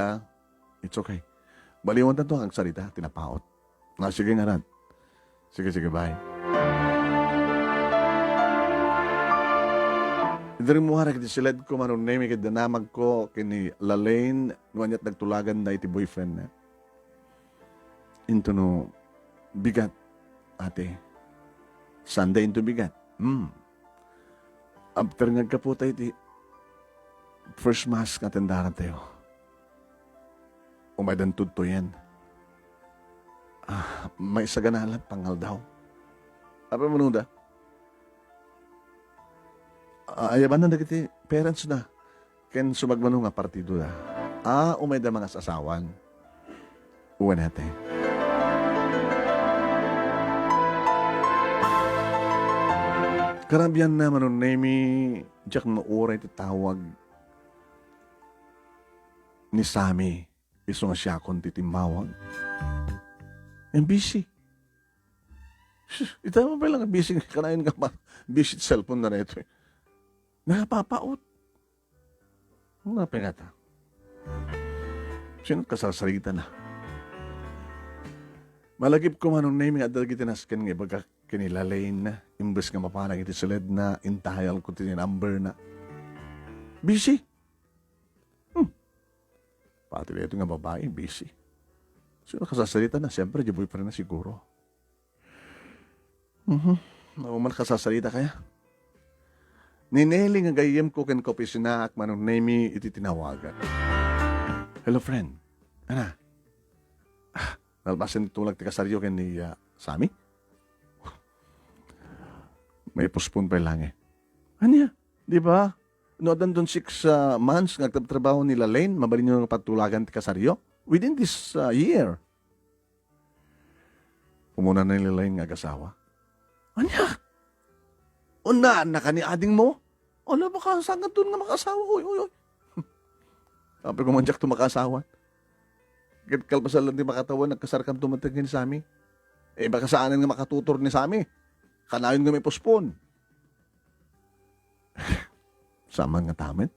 It's okay. Baliwan na to ang sarita, tinapaot. Sige nga ran. Sige, bye. Idari mo harak di silad ko manong name kid danamag ko kini Lalaine nuanyat nagtulagan na iti boyfriend na. Into no bigat ate. Sunday into bigat. After nagkaputa iti first mass nga tendaran tayo. Umaydan tudto yan. May saganalan pangal daw. Apa mo nunda? Ayaban na dagiti parents na. Ken sumagmano nga partido da. Umay da mga sasawan. Uwan natin. Karabian na manon nemi jak mauray titawag ni Sammy. Iso nga siya akong titimawag. And busy. Ita mo pa lang busy. Kanain ka pa. Busy cellphone na ito eh. Nakapapaot. Napingata. Sino kasasarita na? Malagip ko manong naming at dalagitinaskan nga baga kinilalain na. Imbes nga mapanag iti silid na intahayal ko iti number na. Busy. Pati ito nga babae, busy. Sino kasasalita na? Siyempre, di boyfriend na siguro. Naman kasasalita kaya? Nineli nga gayem ko ken kopi sinaak manong name iti tinawagan. Hello, friend. Ana? Nalbasan tulag ti kasaryo ken ni Sammy? May postpone pa lang eh. Anya? Di ba? No, doon 6 months nagtatrabaho ni Lalaine, mabalin nyo ng patulagan ti kasaryo? Within this year. Umuna na nila yung agasawa. Anya? Una na ka ni ading mo? Ala, baka saan ka doon nga makasawa? Uy. Sabi ko manjak to makasawa. Kalpasan lang di makatawan, nagkasarkam tumatagin sa amin. Baka saanan nga makatutor ni Sammy. Kanayon nga may postpone. Sama nga tamen.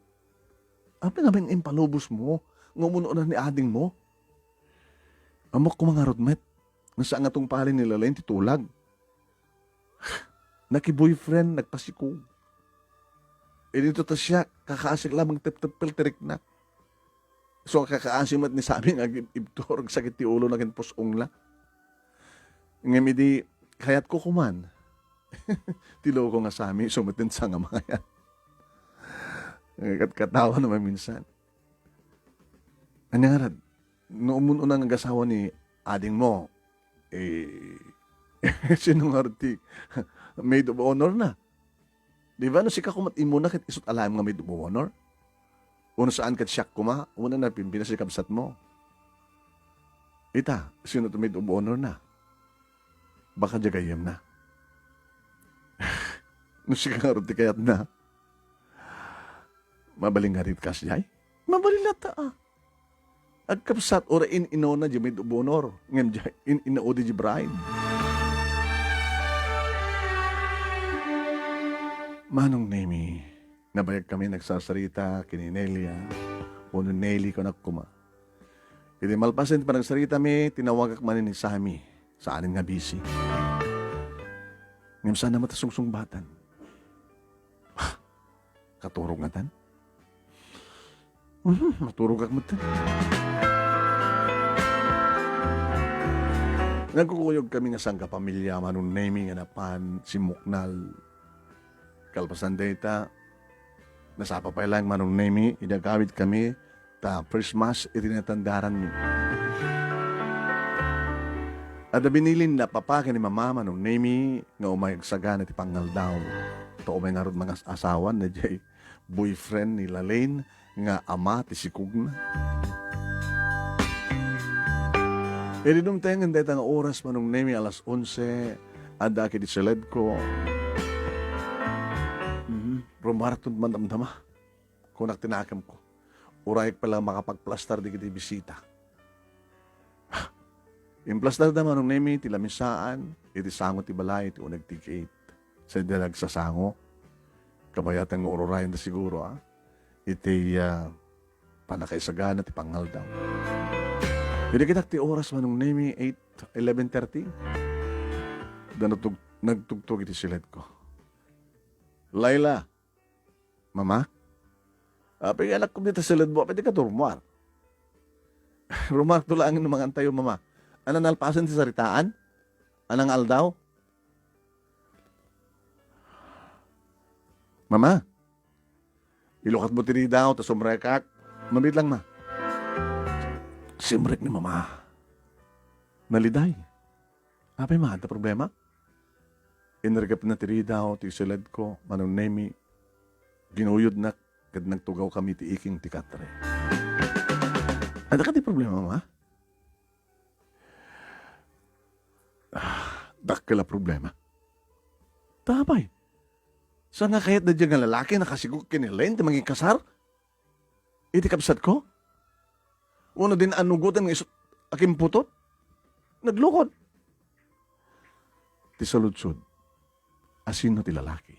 Apa nga may impalubos mo? Ngumuno na ni ading mo? Amok ko mga rodmet. Nasa nga tong palin nila lang titulag. Naki-boyfriend, nagpasikog. Dito ta siya, kakaasik lamang tep-tep-pelterik na. So kakaasim at ni sabi nga ibtor, sakit ti ulo na pusong la. Ngayon di, kayat ko kuman. Tilo ko nga sami, sumatin sa nga mga yan. Katawa naman minsan. Ano nga rad, noong unang nag-asawa ni ading mo, sino nga rad maid of honor na. Di ba? No, si kakumat imo na kit isot alam nga maid of honor. Uno saan kat siyak kuma, una na pinasikabsat mo. Ita, sino to maid of honor na? Baka jagayem na. No, si kakarot kayat na. Mabaling nga rin kasyay? Mabalilata Agkapsat ora inona di maid of honor. Ngem inaudi di bride. Manong Nemi, nabayag kami nagsasarita kini Nelia. Uno Nelly ko nakuma. Hindi malpasin pa nagsarita mi, tinawag man ni Sammy. Saan nga busy. Ngem sana matasungsung-batan. Katurog nga tan. Maturog ak matan. Nagkukuyog kami nga sang kapamilya manong Nemi nga napan si Muknal. Kalpasan data, nasapa pa lang manong Nemi, idagawid kami, ta 1st Mass, itinatandaran mi. Ada binilin na papa ni mama nung Nemi nga umayag sagana ti pangal daw. To umay narod mga asawan na jay boyfriend ni Lalaine nga ama ti sikugna. E di nung tengan dahil nga oras manong Nemi alas 11 ada ki di seled ko. Rumaraton man damdama. Kunak tinakam ko. Urayik pala makapagplastar di kiti bisita. Implastar naman nung Nemi, ti lamisaan, iti sango ti balay, ti unag tigate. Sa di nagsasango, kabayatan ng ururayan na siguro, iti panakaisagana, ti pangal daw. Hindi kitak ti oras man nung Nemi, 11:30. Nagtugtog iti silid ko. Laila, mama, apay anak ko dito silid mo, apay di ka turmuar. Rumar tulangin ng mga antayo, mama. Anang nalpasan si saritaan? Anang aldaw? Mama, ilukat mo tini daw, tas umrekak. Mabit lang, ma. Simrek ni mama. Naliday. Apay, ma, anta problema? Inargap na tiri daw, ti silad ko, manong Nemi. Ginuyod na, kad nagtugaw kami ti iking ti katre. Ada ka ti problema, ma? Dakila problema. Tapay. Saan nga kahit na dyan nga lalaki nakasigok kinilain ti maging kasar? Iti kapsat ko? Una din anugutan ng isot aking putot? Naglukod. Ti saludsod. Asino ti lalaki?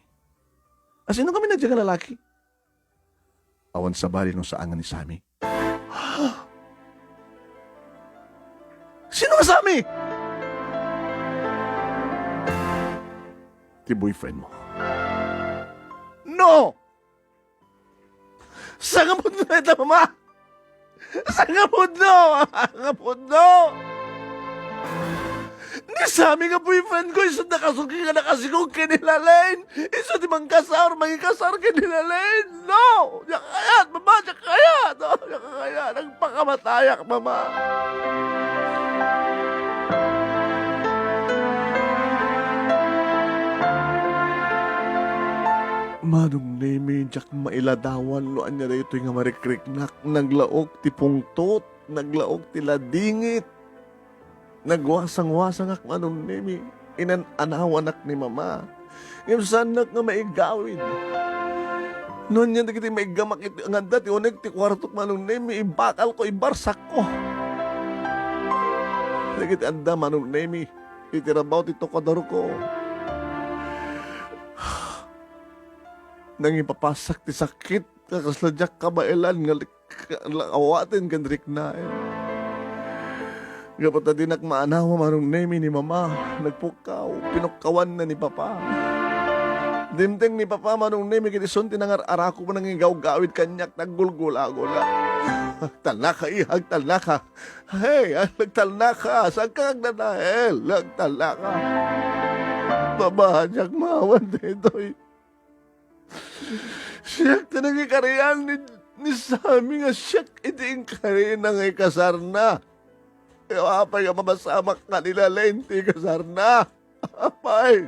Asino kami na dyan nga lalaki? Awan sa bali nung saangan ni Sammy. Sino nga Sammy? Ti boyfriend mo. No! Sanga mo na ito, mama! Sanga mo no! Sanga mo no! Ni Sammy nga boyfriend ko, iso nakasuki nga nakasigong kinilalain. Iso di mang kasar, mangikasar kinilalain. No! Diyak kayat, mama! Diyak kayat! No, diyak kayat! Nagpakamatayak, mama! Manong Nemi, jak mailadawan, loan niya na ito nga marikriknak, naglaok ti pungtot, naglaok ti ladingit, nagwasang-wasang ak manong Nemi, inanawan ak ni mama, yung sanak nga maigawin. Noon yan, kiti maigamak iti nganda, ti unag ti kwartok manong Nemi, ibakal ko, ibarsak ko. Nagiti anda manong Nemi, itirabaw ti tokadaro ko. Nang ipapasak ti sakit, kakasladyak kabailan, nga awatin kandrik na. Kapag na din maanawa manong Nemi ni mama, nagpukaw, pinukkawan na ni papa. Dimteng ni papa manong Nemi, kinison tinangar-arako mo nang igaw-gawid kanyak, naggulgula-gula. Hagtalna ka, hagtalna ka. Hey, nagtalna ka, saan ka nagnanahel? Nagtalna ka. Babahadyak mawan dito'y. Siyak na nagikariyan ni Sammy nga siyak iting kariyan na ngay kasar na. Apay nga mamasamak nga nila lenti kasar na. Apay.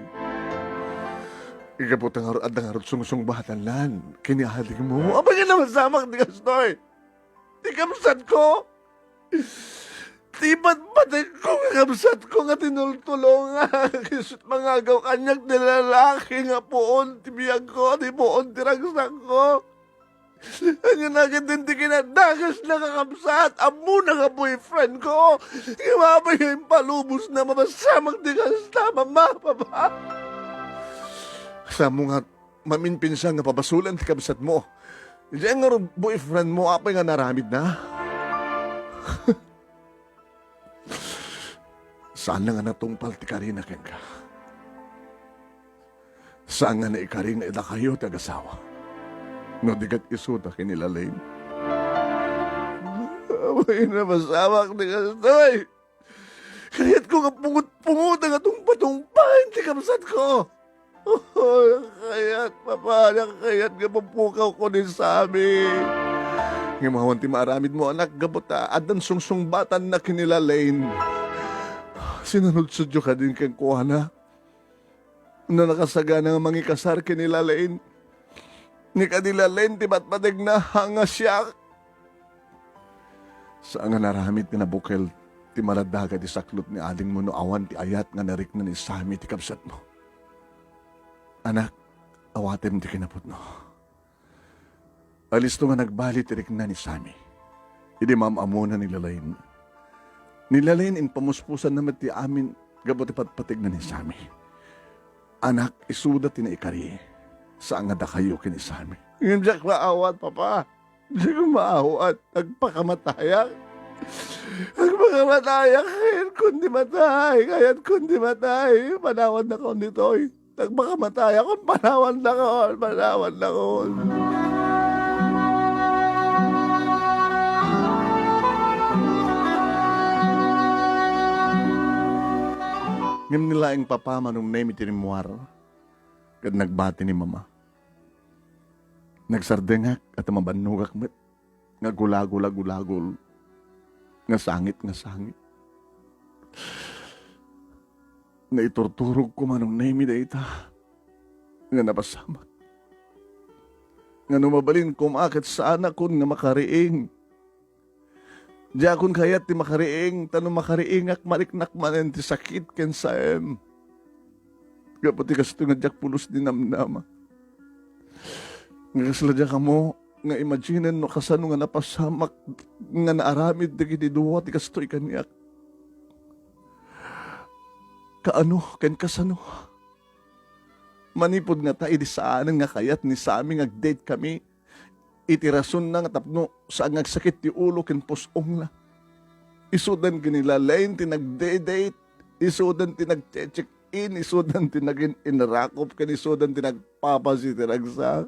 Ikaputang harot at harot sungsung batalan. Kinihaling mo. Apay nga namasamak ni Kastoy. Di kamsat ko. Di ba't ko nga kamsat ko nga tinultulong kisut mga agaw kanyak nilalaki nga poon tibiyag ko, di poon tiragsak ko. Ano na din di kinadagas na kakamsat, amo na nga boyfriend ko. Kimabay yung palubos na mamasamang di kasta, mama, papa. Sa mo nga maminpinsan nga pabasulan ti kamsat mo. Diyan nga boyfriend mo, apay nga naramid na. Saan na nga natungpal ti Karina ken ka? Saan nga na ikarin na ida kayo tagasawa? No digat isuta kinilalain. Away na masamak ni Kastoy. Kaya't ko nga pungut-pungut ang atong patungpain ti kamsat ko. Oh, kaya't papa, kaya't nga papukaw ko ni Sammy. Ngayon ti maaramid mo anak gabota adan sungsungbatan na kinilalain. sinunod sa Diyo ka din kang kuwana. Na nakasagana nga mangikasar kinilalain. Ni kanilalain ti matmadag na hanga siya. Saan nga naramit ni nabukel ti maradaga ti saklot ni aling mo no awan ti ayat nga narik na ni Sami ti kapsat mo. Anak, awaten ti kinapot no. Alisto nga nagbalit ti rik na ni Sami. Idi mamamuna nilalain. Nilalain in pamuspusan naman ti amin gabot ti patpatig na ni Sami. Anak, isuda ti na ikari. Saan nga da kayo kini Sami? Ngayon diyak maawat, papa. Diyak maawat. Nagpakamatayak. Nagpakamatayak. Kayat kundi matay. Kayat kundi matay. Panawan na ko nito'y. Nagpakamatayak ko. Panawan na ko. Panawan na ko. Ngam nila ang papa manong name itinimuar. Kad nagbati ni mama. Nagsardengak at mabanugak met. Nga gulagul. Nga sangit. Na iturturog ko manong name ita. Nga napasamak. Nga numabalin kumakit sa anak ko nga makariing. Di akon kayat ti makariing, tanong makariingak maliknak manen ti sakit ken saem. Gapati kasto nga jak pulos di namnama. Nga kasladya ka mo, nga imaginen no kasano nga napasamak, nga naaramid di kitiduwa ti kasto ikaniak. Kaano, ken kasano? Manipod nga tayo di saanan nga kayat ni sa aming ag-date kami. Itirason na nga tapno saan nga sakit ti ulo ken pusong la. Isudan kinilalain ti nag-date, isudan ti nag-check-in, isudan ti naging inarakop, ken isudan ti nagpapasi ti nagsak.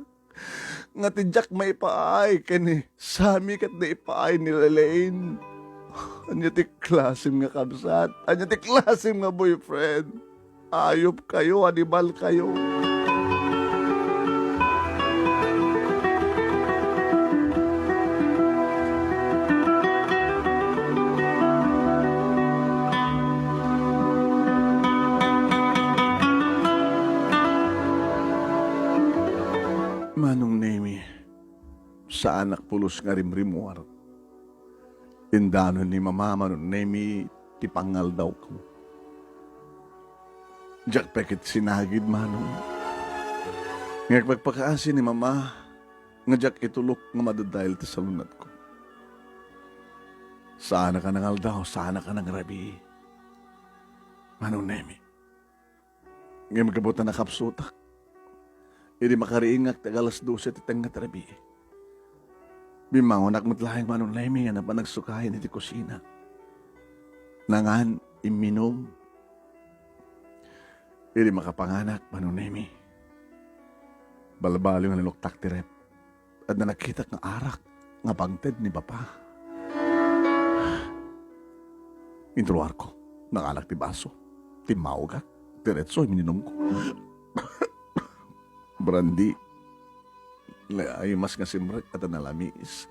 Nga ti Jack may paay, ken ni Sami kat na ipaay nilalain. Anya ti klasim nga kabsat, anya ti klasim nga boyfriend. Ayop kayo, animal kayo. Manong Nemi, sa anak pulos nga rimrimuar. Indano ni mama manong Nemi, tipangal daw ko. Diyak pekit sinagid manong. Ngag pagpakaasi ni mama, nga diyak itulok nga madadahil ti salunat ko. Sana ka nangal daw, sana ka nang rabi. Manong Nemi, nga magabutan na kapsutak. Iri makariingak tagalas 12 ti tengah terabi. Bimangon ak matlayang manong Nemi nga na pa nagsukahin iti kusina. Nangan iminom. Iri makapanganak manong Nemi. Balbalo nga naluktak ti rep. At na nakita nga arak nga pangted ni papa. Intruar ko. Nangalak ti baso. Timawag diretso mininom ko. Brandy. Ay mas nga simrek at nalamis.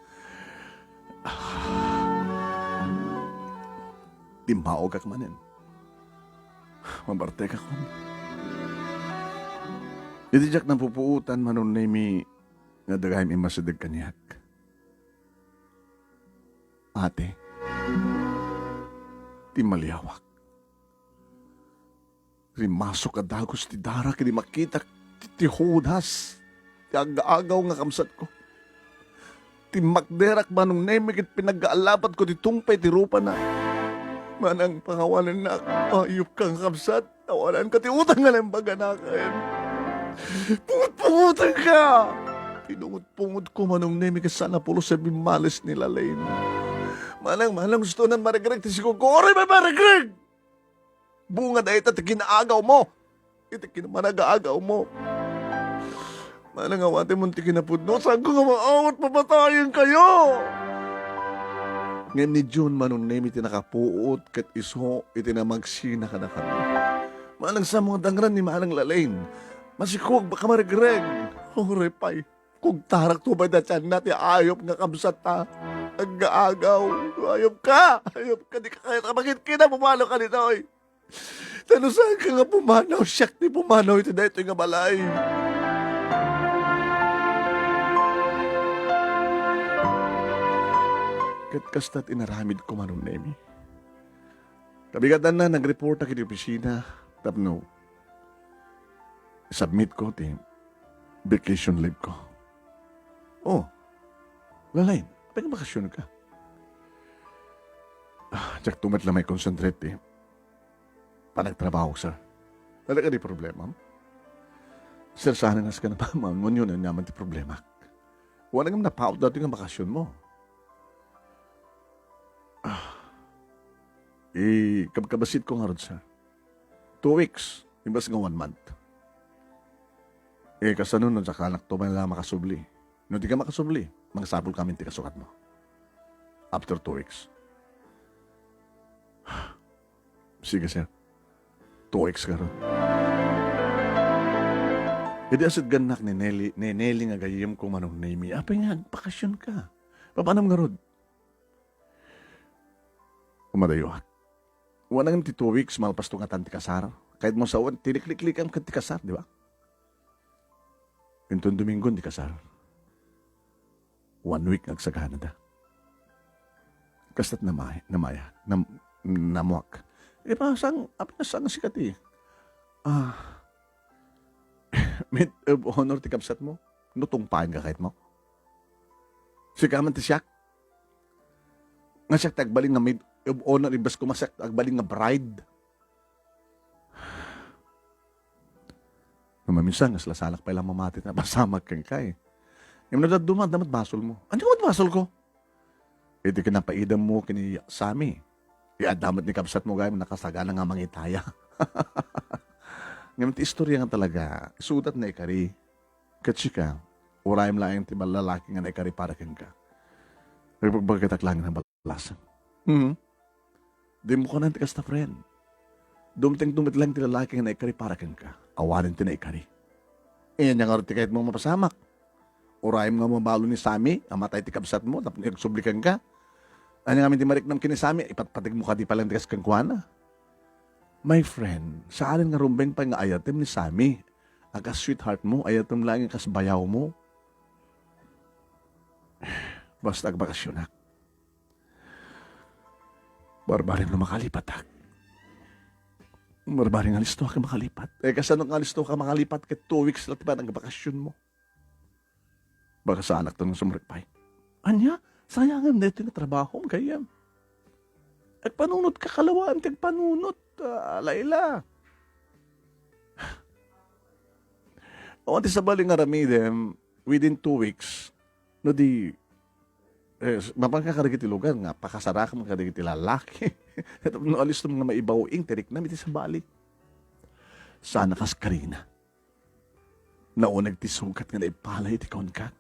Timawag kak manen. Mabarte ka ko. Iti jak nang pupuutan manon Nemi nga dagayim imasadag kanyak. Ate, timalyawak. Rimasok ka dagos ti dara kini makita ti hudas. Ti agaagaw nga kamsat ko. Ti makderak manong Nemi kit pinag-aalapat ko ti tungpay ti rupa na. Manang pangawanan na ayup kang kamsat. Tawanan ka ti utang nga lang baga na kain. Pungut-pungutan ka! Pinungut-pungut ko manong Nemi kasana pulo sa bimalis nila Lane. Manang gusto nang marigreg ti si Kukore may marigreg! Bunga da ita ti kinaagaw mo! Iti kinamanagaagaw mo! Manang awate mo ti kinapudno, saan ko nga maawat papatayin kayo! Ngayon ni June manong Nemi tinakapuot kat iso iti na magsina ka na kami. Manang sa mga dangran ni Manang Lalain, masikog baka marigreg. Repay, kung tarak to ba da tiyan natin ayop nga kamsat ta. Ang gaagaw, ayop ka, di ka kaya kabagit kita, pumalo ka nito oy. Tanusan ka nga pumanaw, siyak ni pumanaw ito na ito nga balay. Kat kasta't inaramid ko manong Nemi. Kabigatan na, nag-report na kiti opisina. Tapno, submit ko ti vacation leave ko. Oh, lalain, bakasyon ka. Tsak tumat lang may concentrate eh. Panagtrabaho, sir. Talaga di problema. Sir, sana nas ka na pa, ma'am. Yun ang naman ti problema. Wala nga napaot dati nga bakasyon mo. Kabkabasit ko nga ron, sir. 2 weeks. Imbas nga 1 month. Kasanon nun sa kanak to, may lang makasubli. No, di ka makasubli. Mga sabol kami ti kasukat mo. After 2 weeks. Sige, sir. 2 weeks ka ron. Hindi asad ganak ni Nelly nga gayim kung manong Nemi. Apay nga, bakasyon ka. Papanam nga rod. Umadayuhat. Wala nga ti 2 weeks, malpas to nga tanti kasar. Kahit mo sa uwan, tiniklik-lik ang kanti kasar, di ba? Intong Domingo, di kasar. 1 week sa Canada. Kastat namaya, namuak. Pasang sikat eh. Maid of honor ti kapsat mo. Nutungpain ka kahit mo. Sikaman ti siyak. Nga siyak tagbaling nga maid of honor, ibas kumasak tagbaling nga bride. Maminsan, nga salasalak pa ilang mamatit na pasamag kang kay. Yung nadaduma, damat basol mo. Ano damat basol ko? Ito kinapaidam mo kini Sami. Damat ni kapsat mo gaya, nakasagana nga mangitaya. Ngayon, istorya nga talaga, sudat na ikari. Katsika, urayam lang yung tibalalaki nga na ikari para kang ka. Nagpagbagatak lang ng balasan. Di mo ka nang tikas na friend. Dumteng tumit lang tilalaki nga na ikari para kang ka. Awarin ti na ikari. Iyan nga rin kahit mo mapasamak. Urayam nga mabalo ni Sami, amatay ti kapsat mo, tapos nagsublikan ka. Ano nga ti marik nam kinisami, ipatpatig mo ka di palang tikas kang kuwana. My friend, saan nga rumbeng pa nga ayatem ni Sami? Aga sweetheart mo, ayatem lang yung kasbayaw mo. Basta agbakasyon na. Barbarin na makalipat ha. Barbarin nga listo ka makalipat. Kasano nga listo ka makalipat ka 2 weeks lang diba ng bakasyon mo? Baka sa anak to ng sumrikpay. Anya, sayangan na ito na trabaho mo kaya. At panunod ka kalawaan, kag panunod, Layla. O, ati sa baling nga ramidem, within 2 weeks, no di, mapangkakarigit lugar nga, pakasara ka magkarigit lalaki. At no alis ng mga maibawing, tirik na, iti sa balik. Sana kas Karina. Naunag ti sugat nga naipalay ti konkak.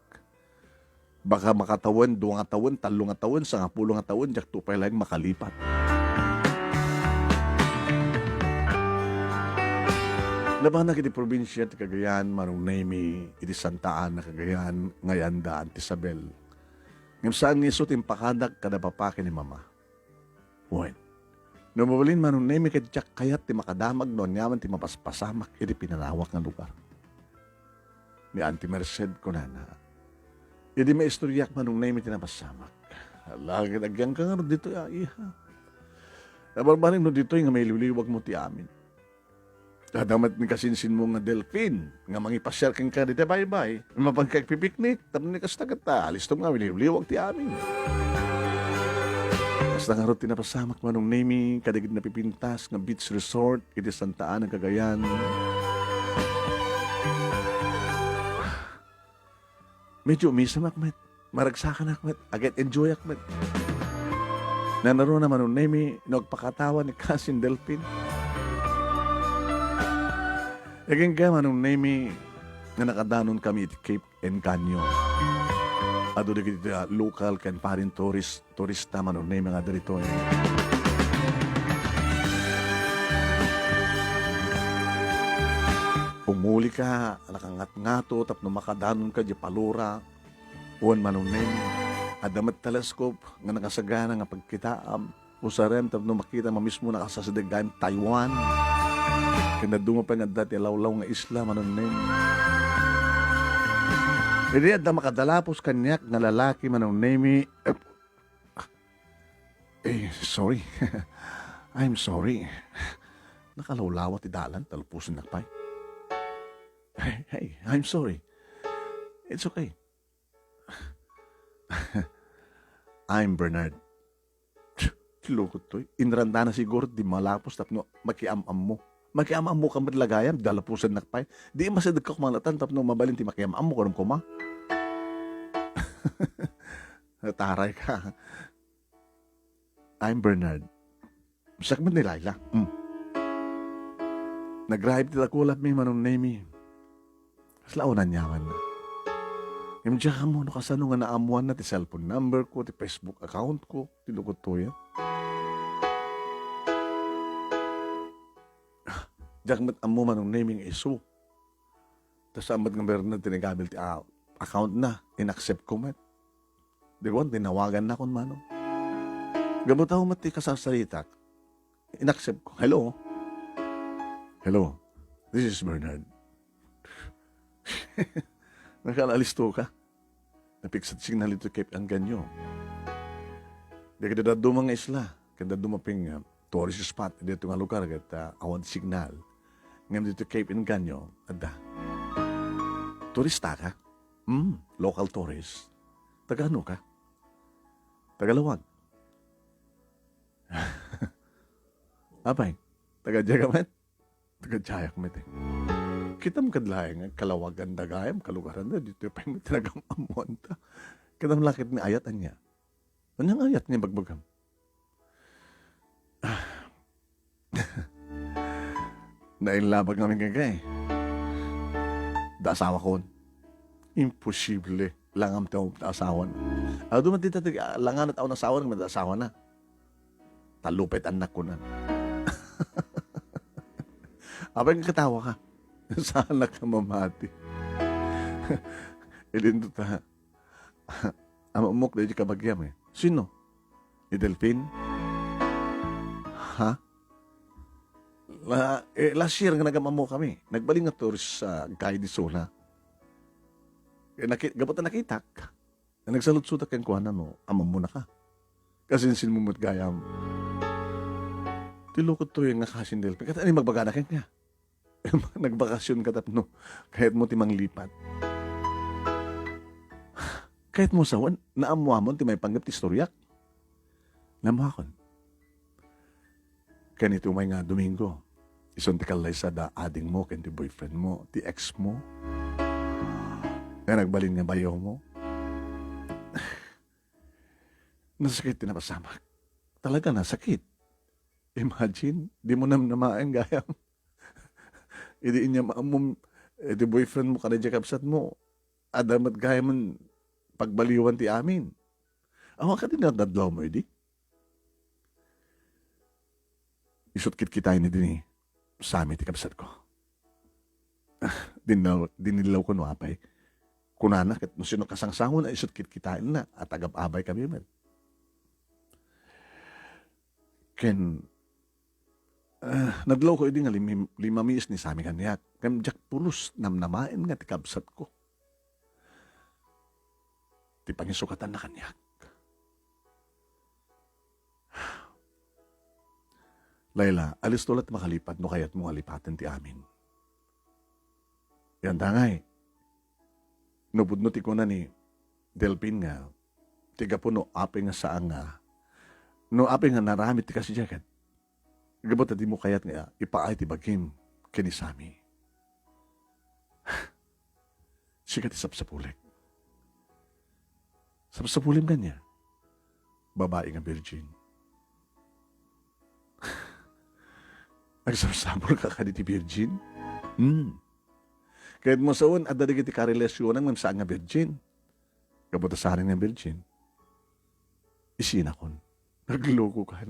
Baka makatawan, 2 nga taon, 3 nga taon, 10 nga taon, jak tupay lang makalipat. Laban na kiti probinsya ti Cagayan, Manong Nemi, iti Santa Ana, Cagayan, ngayanda, Antisabel. Ngam saan niso timpakadak kada papake ni mama. Wen. Namabalin Manong Nemi kay jak kayat ti makadamag noon yaman ti mapaspasamak iti pinalawak nga lugar. Ni Auntie Merced ko na. Hindi may istoryak Manong Nemi tinapasamak. Lagi nagyang ka nga dito, iha. Nabarbarin mo dito yung may liliwag mo ti amin. Dadamat ni kasinsin mo nga delfin, nga mangipasyar kang ka dito, bye-bye. Mapagkagpipiknik, tapos ni kastagata, alis to nga, liliwag ti amin. Basta nga rin tinapasamak Manong Nemi, kadigid na pipintas, nga beach resort, iti Santa Ana, Cagayan. Medyo umisam akmet. Maragsakan akmet. Agad enjoy akmet. Nanaro naman Manong Nemi, nagpakatawa ni Cousin Delphin. Again ka Manong Nemi, na nakadanon kami at Cape Encanyo. Ado na kita local kan parin turista Manong Nemi nga dito. Pumuli ka, nakangat-ngato, tapno makadanon ka, di palura, uwan Manong Nemi, adamat teleskop, nga nakasagana nga pagkitaam, Pusaren, tapno makita mo mismo nakasasadagan Taiwan. Kanadungo pa nga dati lawlaw nga isla, manunin. Hindi at na makadalapos kanyak nga lalaki manunin. Sorry. I'm sorry. Nakalawlawa ti dalan, talupusin nakpay. Hey, I'm sorry. It's okay. I'm Bernard. Lukot to. Inranda na siguro, di malapos, tapno makiamam mo. Makiamam mo ka madlagayam, dalapusan nakpay. Di masadag ka kumalatan, tapno mabalin ti makiamam mo, kanong kuma. Taray ka. I'm Bernard. Sakman ni Laila. Nag-drive tila kulap mi manong name. Slaunan yaman na. Yung diya ka mo, kasano nga naamuan na ti cellphone number ko, ti Facebook account ko, tinukot to yan. Diyak mat amo manong naming iso. Tapos amat nga meron na tinigamil ti account na, in-accept ko mat. Di ko, tinawagan na kon manong. Gabutaw mat ti kasasalitak. In-accept ko. Hello? Hello? This is Bernard. Nakalalisto ka. Napiksat signal ito Cape Anganyo. Di ka dadado mga isla. Kanda dumaping tourist spot. Dito nga lugar. At awan signal. Ngayon dito Cape Anganyo. Ada. Turista ka? Local tourist. Taga ano ka? Tagalawag. Apay? Taga-Jaya ka, Taga-Jaya ka, Kitam kadlayan nga kalawagan dagayam kalugaran na dito pa yung talagang amonta. Kitam lakit ni ayatan niya. Anong ayat niya bagbagam? Nainlabag namin kagay. Daasawa ko. Imposible. Langam tayo daasawan. Duman dito, langan at ako nasawa ng madaasawa na. Talupit anak ko na. Abang katawa ka. Saan na ka mamati? Ilin ta. Amamok na di ka bagyam eh. Sino? Ni Delphine? Ha? Last year nga nagamamo kami. Nagbaling nga tourist sa Guy de Sola. Gabot na nakitak. Nagsalutsutak kang kuhanan mo. Amam mo na ka. Kasinsin mo mo't gayam. Tilukot to yung nakasin Delphine. Kata ni magbagana ka nga. Nagbakasyon ka tapno. Kahit mo timang lipat. Kahit mo sawan, naamuamon ti may panggap ti storyak. Namuakon. Kanito may nga Domingo. Ison ti kalay sa da ading mo, kan ti boyfriend mo, ti ex mo. Kaya nagbalin nga bayaw mo. Nasakit ti napasamak. Talaga nasakit. Imagine, di mo namnamain gayam. Idi niya maamom, ti boyfriend mo, kanadya kapsat mo. Adamat gayam pagbaliwan ti amin. Awa ka din nadadlaw mo, edi? Isutkit kita ni din sa amin ti kapsat ko. Dinilaw ko no apay. Kunana, kat no sino kasangsangon na isutkit kita na at agab-abay kami man. Ken, nadlaw ko edi nga limamiis ni sami kanyak. Kem jak pulos namnamain nga ti kapsat ko. Ti pangisukatan na kanyak. Layla, alis tulat makalipad no kayat mo alipatan ti amin. Yan tangay. Nubudnuti ko na ni Delphine nga, tiga po no apeng nga saan nga, no apeng nga naramit ti kasi jacket. Gabot na di mo kayat nga, ipaay ti bagim, kinisami. Sikat isap sa pulik. Sapsapulim ka niya. Babae nga virgin. Nagsasabol ka ka ti virgin? Kahit mo saon, at dadig iti karelasyonan ng saan nga virgin. Kabuta sa nga virgin. Isinakon. Nagloko ka.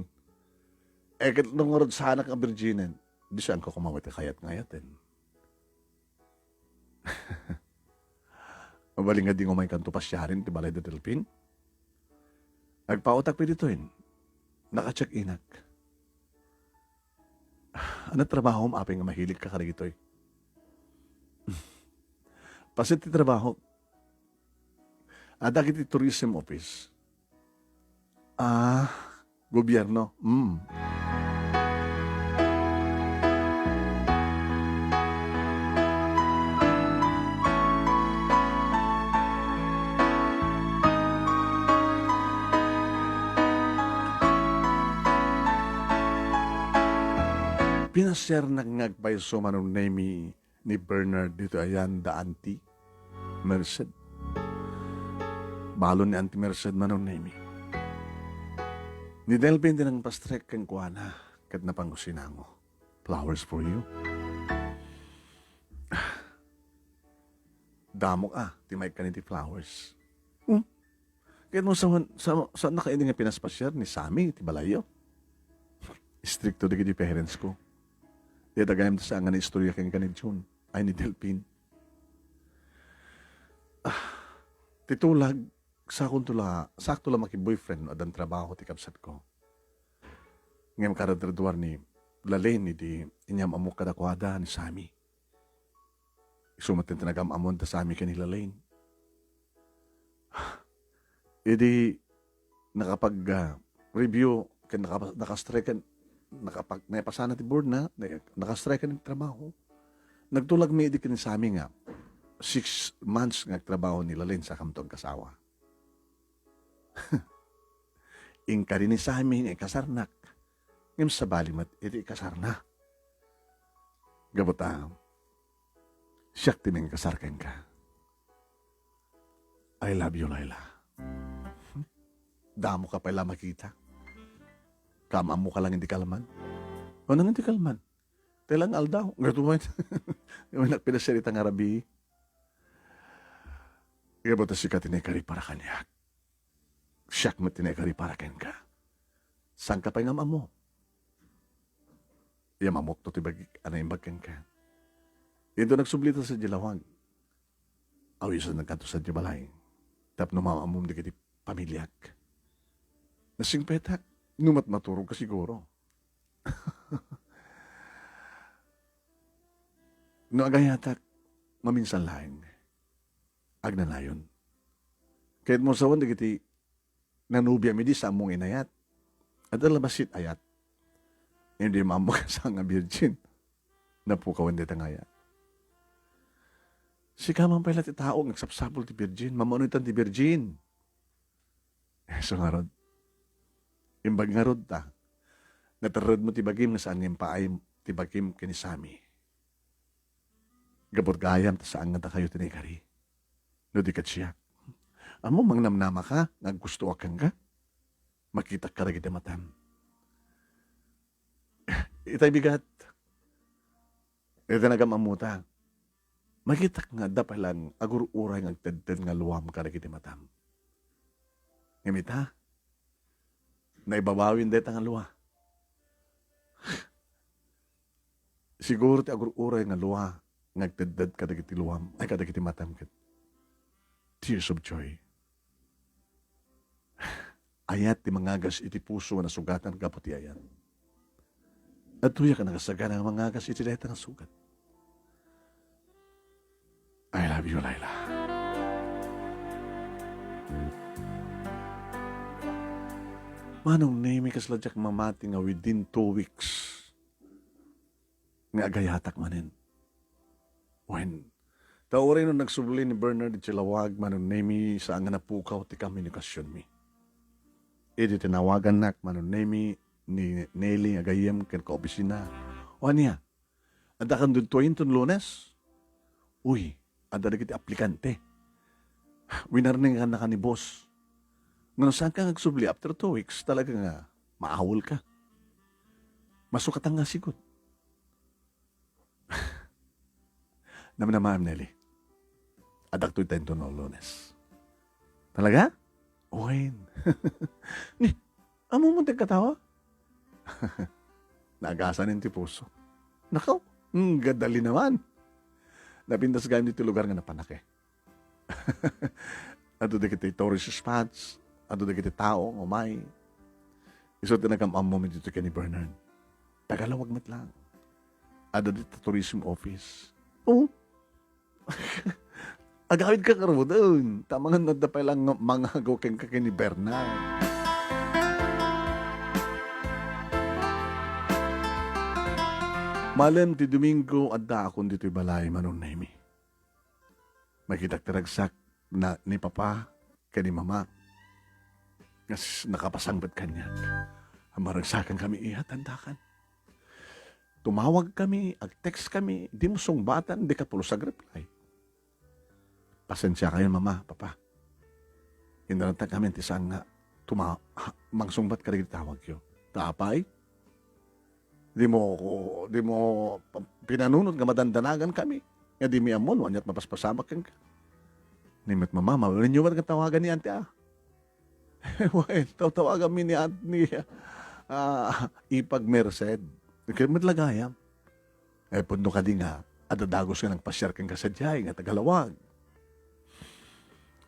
Kahit nung orad sa anak nga virginin, di saan ko kumawit kayat-ngayatin. Mabaling nga di ngumay kanto pasyarin ti balay da Delphine. Nagpautak pa dito yun. naka-check inak. Ano trabaho mo apay nga mahilig ka karigitoy? Pasit ti trabaho. Ada kiti tourism office. Gobyerno. Pinashare na ngagpaiso manong name ni Bernard dito ayan da Auntie Merced. Balon ni Auntie Merced manong name. Ni Delvin din ang pastrek kang kuana kat napangusinango. Flowers for you. Damo ti may kaniti flowers. Kaya mo sa nakaini nga pinaspasyar ni Sammy ti Balayo. Stricto di parents ko. Di tagayam sa nga na istorya kang kanid June. Ay ni Delpin. Titulag, sakto lang maki-boyfriend o dan trabaho ti kapsat ko. Ngayon karadraduar ni Lalaine di inyam amok kadakwada ni Sammy. Isumatin tinagam amon ta Sammy ka ni Lalaine. Idi nakapag-review nakastrike naipasana ti board na nakastrike ng trabaho. Nagtulag may idik ni Sammy nga 6 months nga trabaho ni Lalaine sa kamtong kasawa. Ingka rin ni Sammy nga kasarnak. Ngayon sa balimat, iti kasarna. Gabuta, siyak tineng kasarkan ka. I love you, Laila. Damo ka pala makita. Kamam mo ka lang hindi kalman. O nang hindi kalman? Telang aldaw. Gatuman. Yung pinasirita nga rabi. Gabuta siya tinekari para kanya. Siyak mo tinekari para ken ka. Saan ka pa nga mo? Mamok to tibag anaimbagkan ka. Ito nagsublito sa Jilawag. Awisan nagkanto sa Jibalay. Tap numamamum di kiti pamilyak. Nasing petak, numat maturog ka siguro. No agayatak, maminsan laing. Agnanayon. Kahit mo sawan di kiti nanubya mi di sa among inayat. At alabasit ayat. Hindi mamok sa nga virgin. Napukawan di tangaya. Si kamang pala ti tao nagsapsapol ti virgin. Mamunutan ti virgin. So nga rod. Imbag nga rod ta. Natarod mo ti bagim na saan nga paay ti bagim kinisami. Gabot gayam ta saan nga ta kayo tinikari. No di kat siya. Amo mang namnama ka, naggusto akang ka. Makita ka ragit matam. Itay bigat. Ito nagamamuta. Makita nga dapat lang agur-uray ng tedted nga luwam ka ragit matam. Ngamita, naibabawin deta nga luwa. Siguro ti agur-uray nga luwa nagtedded ka ragit luwam ay ka ragit matam kat. Tears of joy. Ayat ti mangagas iti puso na sugatan kapot ti ayat. At tuya ka nagasaga ng mangagas iti deta nga sugat. I love you, Laila. Manong name kasladyak mamati nga within 2 weeks nga agayatak manin. When taurin nung nagsubli ni Bernard di Chilawag manong name sa nga napukaw ti komunikasyon mi. Iti tinawagan nak manon name ni Nelly agayem ken ka opisina. O niya, ada kan dun tuwin Lunes? Uy, ada na kiti aplikante. Winarning ka na ka ni boss. Ngano saan ka nagsubli after 2 weeks, talaga nga maawol ka. Masukatan nga sigot. Naman, Nelly. Adak tuwi tayo Lunes. Talaga? Uwain. Ni, amo mo katawa? Nagasan ti puso. Nakaw, gadali naman. Napindas gayam dito lugar nga napanake. Ato di kita tourist spots, ato di kita tao, umay. Iso tinagam mo dito kay ni Bernard. Tagalawag mat lang. Ada dito tourism office. Oo. Agawid ka karo doon. Tamangan na pa lang mga gawin ka kay ni Bernard. Malam ti Domingo adda akong dito'y balay manon Nemi. Makita tiragsak na ni Papa kay ni Mama. Ngas nakapasangbat kanya. Maragsakan kami ihatandakan. Tumawag kami, ag-text kami, di mo sungbatan, di ka pulos ag-reply. Pasensya kayo, Mama, Papa. Hinarantag kami ti saan nga mangsungbat ka rin tawag yun. Tapay? Di mo pinanunod nga madandanagan kami. Nga di mi amon, wanyat mapaspasamak kang ka. Nimit, Mama, mawalinyuwan ka tawagan ni Auntie Well, tawagan mi ni Ipag Merced. Kaya madlagayam. Pundo ka di nga, adadagos ka ng pasyar kang kasadyay, nga tagalawag.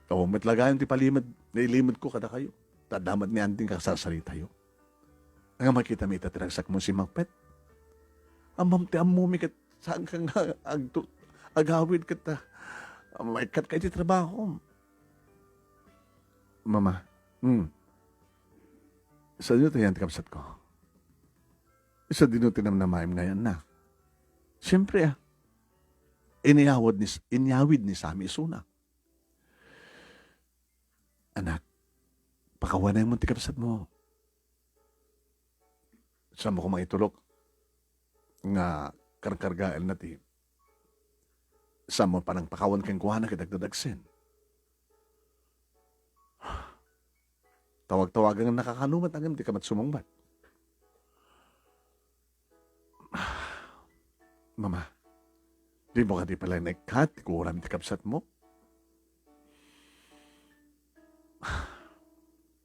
O, matlagayam ti palimad, nailimad ko kada kayo. Tadamad ni Anting kasasalita yun. Ang makita mi itatiragsak mo si Macpet. Amam ti amumi kat saan kang agawid kat may kat kayo ti trabaho. Mama, sa dito yan kapsat ko. Isa din yung tinamnamaim ngayon na. Siyempre inyawid ni Sami Isuna. Anak, pakawanay mo tikapsat mo. Saan mo ko maitulok nga karkargael na ti. Saan mo panang pakawan kang kuha na kitagdadagsin. Tawag-tawagan ang nakakanumat ang di ka mat sumungbat. Mama, di mo ka di pala nagkat, kuram ti kapsat mo.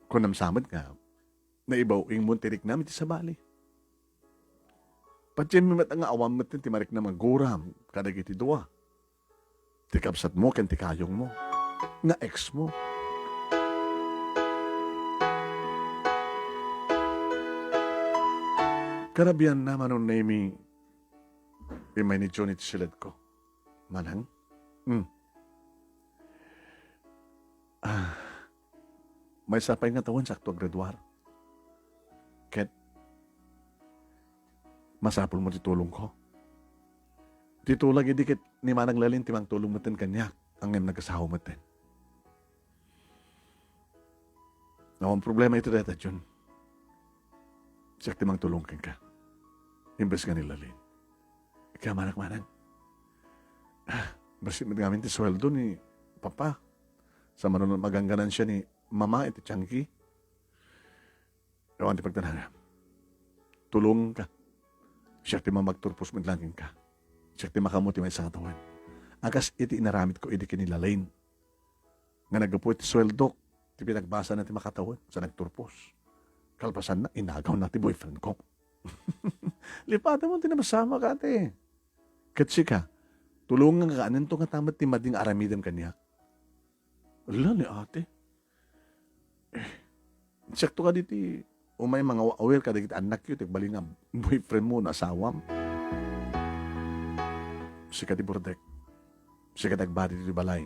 Kung namsamad ka, naibaw ing muntirik namin ti sa bali. Patyan mi mat ang awam mat ti marik na maguram, kadag iti dua. Ti kapsat mo, ken ti kayong mo, nga ex mo. Karabian naman nun Nemi, imay ni Johnny ti silad ko. Manang? May sapay nga tawan sakto graduar. Ket, masapol mo ti tulong ko. Titulag idikit ni Manang Lalin timang tulong mo tin kanya ang ngayong nagkasahaw mo tin. Nawang problema ito data, John. Siyak timang tulong ka. Imbes ka ni Lalin. Ika manak-manang. Basit magamin ti sweldo ni Papa. Sa manunod magangganan siya ni Mama iti Changi. Ewan ti pagtanaga. Tulong ka. Siya ti mamagturpos maglangin ka. Siya ti makamuti may sa katawan. Akas iti inaramit ko iti kinilalain. Nga nagapo iti sweldo. Ti pinagbasa na ti makatawan sa nagturpos. Kalpasan na, inagaw na ti boyfriend ko. Lipata mo tinamasama ka ate. Katsi ka. Tulungan ka anan to nga tamat ti mading aramidam kanya. Wala ni ate. Sakto ka diti, umay mga aware ka dagiti anak yun, tigbali nga boyfriend mo, nasawam. Sika di burdek. Sika dagbadi di balay.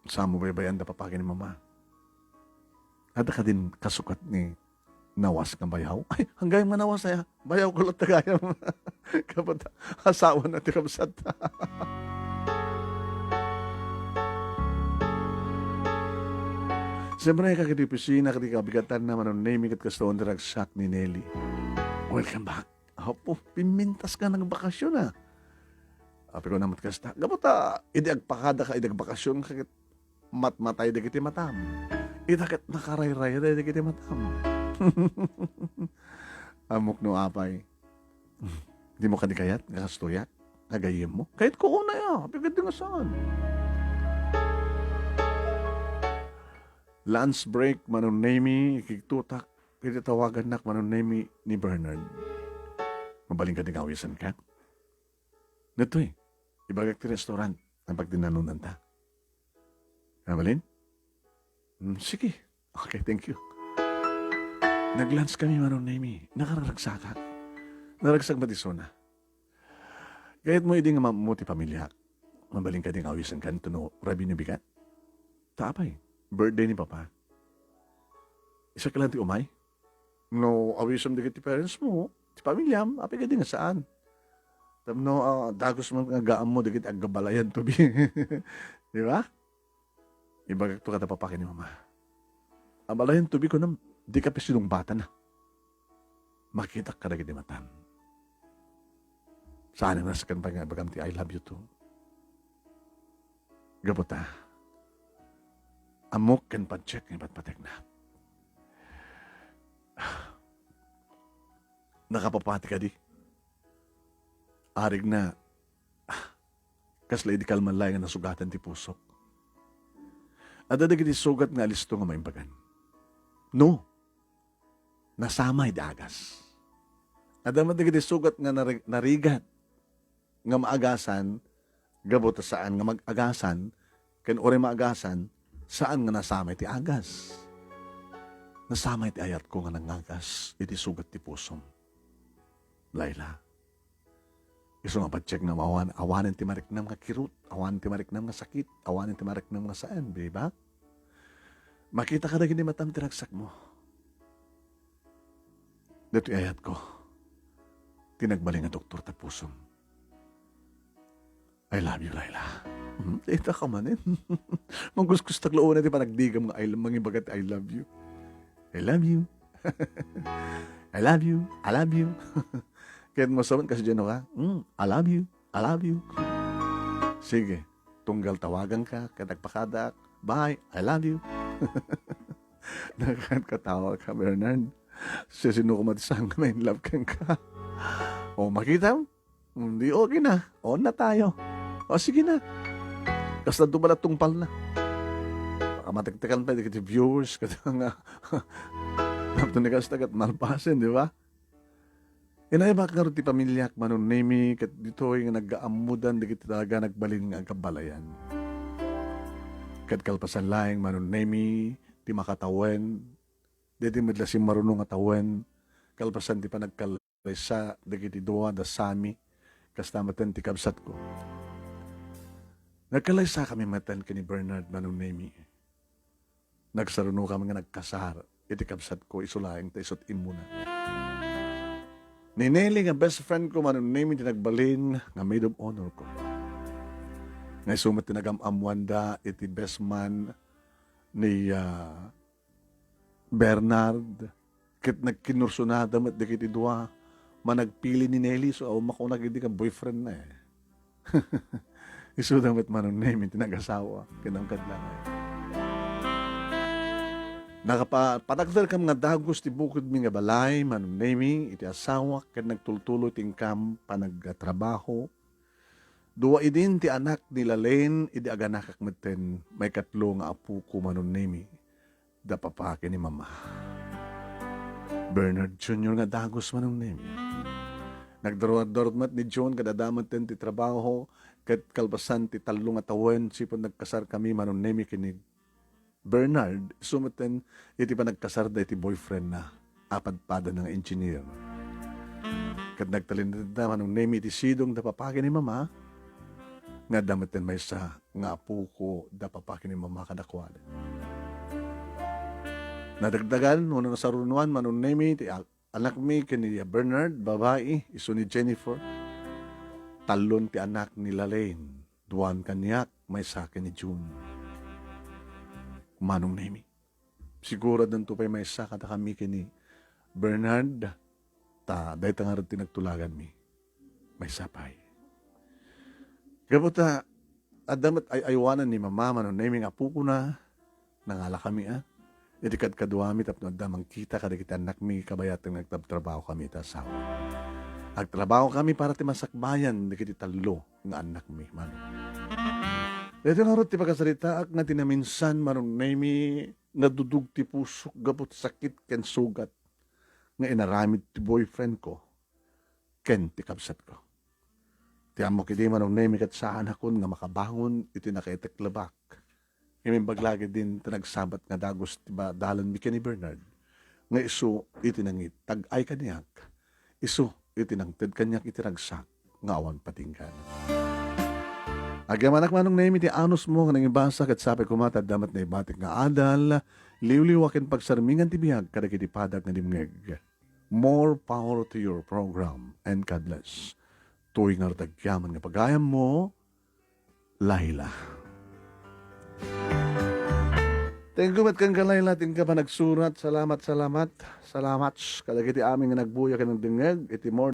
Saan mo baybayan da papagin ni Mama? Ada ka din kasukat ni nawas ng bayaw? Ay, hanggang nga nawas ay bayaw ko lang tagayam. Kapag asawa na tikabsat. Siyempre, kakitipisina, katikabigatan naman ang naming at kastoon diragsak ni Nelly. Welcome back. Apo, pimintas ka ng bakasyon Api ko naman kasta. Gabuta, idi agpakada ka, idi agbakasyon kakit matmatay di kiti matam. Idakit nakarayray di kiti matam. Amok no apay. Di mo kadikayat, kakastoyak, kagayim mo. Kahit ko una api ka nga saan. Lunch break, manunemi, ikigtutak, pinatawagan nak manunemi ni Bernard. Mabaling ka din awisan ka? Nato ibagak ti restaurant ang pagdinanunan ta. Mabalin? Sige. Okay, thank you. Nag-lunch kami manon Nemi. Nakaragsak. Naragsak matisona. Kahit mo hindi nga mamuti pamilya. Mabaling ka ding awisan kan tuno rabi ni bigat. Tapay. Birthday ni Papa. Isa ka lang ti umay. No, awisan di ti parents mo. Ti pamilyam. Apay ka din nga saan. Tamno, dagos mo nga gaam mo. Di agabalayan to bi. Di ba? Ibagak to kata papakin ni Mama. Abalayan to bi ko na di ka pisilong bata na. Makita ka na matan. Saan na sa pa nga bagam ti I love you too. Gabuta. Amok kan pa-check ng patpatek na. Nakapapati ka di. Arig na. Kasla di kalman lang nga nasugatan ti pusok. At dadagit sugat nga alisto nga maimbagan. No. Nasamay di agas. At dadagit sugat nga narigat nga maagasan, gabot saan nga mag-agasan, kan ore maagasan, saan nga nasamay ti agas. Nasamay ti ayat ko nga nangagas, iti sugat ti pusom. Layla, iso nga pa-check nga awanin ti mariknam nga kirot, awanin ti mariknam nga sakit, awanin ti mariknam nga saan, di ba? Makita ka na gini matam ti ragsak mo. Dito ayat ko, tinagbaling nga doktor ta pusom. I love you, Layla. Ita ka man eh. Manggus-gus tagloon na ti panagdigam nga mga bagat I love you. I love you. I love you. I love you. Kaya mo saman kasi dyan ka, I love you. I love you. Sige, tunggal tawagan ka, katagpakadak. Bye. I love you. Nakakatawa ka, Bernard. Siya sinukumatisang ka, may love kang ka. O, makita mo? Hindi, okay na. On na tayo. O, sige na. Kasi na dumala tungpal na. Baka matiktikan pa, di viewers, kasi nga, napto ni kasi tagat malpasin, di ba? Inay ba ka ti pamilyak, manon Nemi, kat dito yung nag-aamudan, di kita talaga nagbalin nga kabalayan. Kat kalpasan laing, manon Nemi, ti makatawen, di ti madlasim marunong atawen, kalpasan ti pa nagkalaysa, di kiti doa, da sami, kastamatan ti kabsat ko. Nagkalaysa kami matan kini Bernard Manong Nemi. Nagsaruno kami nga nagkasar. Iti kabsat ko, isulaing ta isot imuna. Ni Nelly nga best friend ko Manong Nemi tinagbalin nga maid of honor ko. Nga sumat tinagam-amwanda iti best man ni Bernard. Kit nagkinursunada mat dikiti dua. Managpili ni Nelly so makunag hindi ka boyfriend na eh. Isudang mat Manong Nemi tinag-asawa kinangkad lang eh. Nakapatagdar kam nga dagos ti bukod mi nga balay Manong Nemi iti asawa ken nagtultulo tingkam panagtrabaho. Duwa idin ti anak ni Lalen idi aganakak metten may katlo nga apu ko Manong Nemi da papake ni Mama. Bernard Jr. nga dagos Manong Nemi. Nagdarod mat ni John kadadamat ti trabaho ket kalbasan ti tallo nga tawen sipon nagkasar kami Manong Nemi kini Bernard sumeten iti pa nagkasar da iti boyfriend na apadpada ng engineer. Ket nagtalin da Manong Nemi iti sidong da papake ni Mama nga damaten may sa nga apu ko da papake ni Mama kadakwada. Nadagdagan uno sa runuan Manong Nemi ti anak mi kini Bernard babae iso ni Jennifer. Talon ti anak ni Lalaine, duwan kanyak, may sakin ni June. Manong Nemi. Siguro danto pa'y may sakata kami kini Bernard, dahi tangarad tinagtulagan mi. May sapay. Kaputa, adamat ay aywanan ni Mama, Manong Nemi, nga puko na, nangala kami Itikad kaduami, tapno adamang kita, kada kita anak mi, kabayatang nagtabtrabaho kami, tasawa. Agtrabaho kami para ti masakbayan dikiti tallo nga anak mi Manong. Dito nga ti pagkasalita ak nga tinaminsan Manong Nemi nadudug ti pusok gabot sakit ken sugat nga inaramid ti boyfriend ko ken ti kabsat ko. Ti amo kiti Manong Nemi ket saan akon nga makabangon iti nakaitek-labak. Imin baglagi din tinagsabat nga dagos ti dalan mi ken ni Bernard. nga isu itinangit tag-ay kanyak, isu itinangted kanyak itiragsak nga awan patinggan. Agamanak manong Nemi ti anos mo nga nangibasa kat sabi kumatad damat na ibatik nga adal, liwliwakin pagsarmingan ti biyag kadagiti padag nga dimngeg. More power to your program and God bless. Tuwing nga ratagyaman nga pagayam mo, Laila. Thank you mat kang Laila, tingka pa nagsurat. Salamat. Salamat kadagiti aming nga nagbuya ka ng dingeg, iti more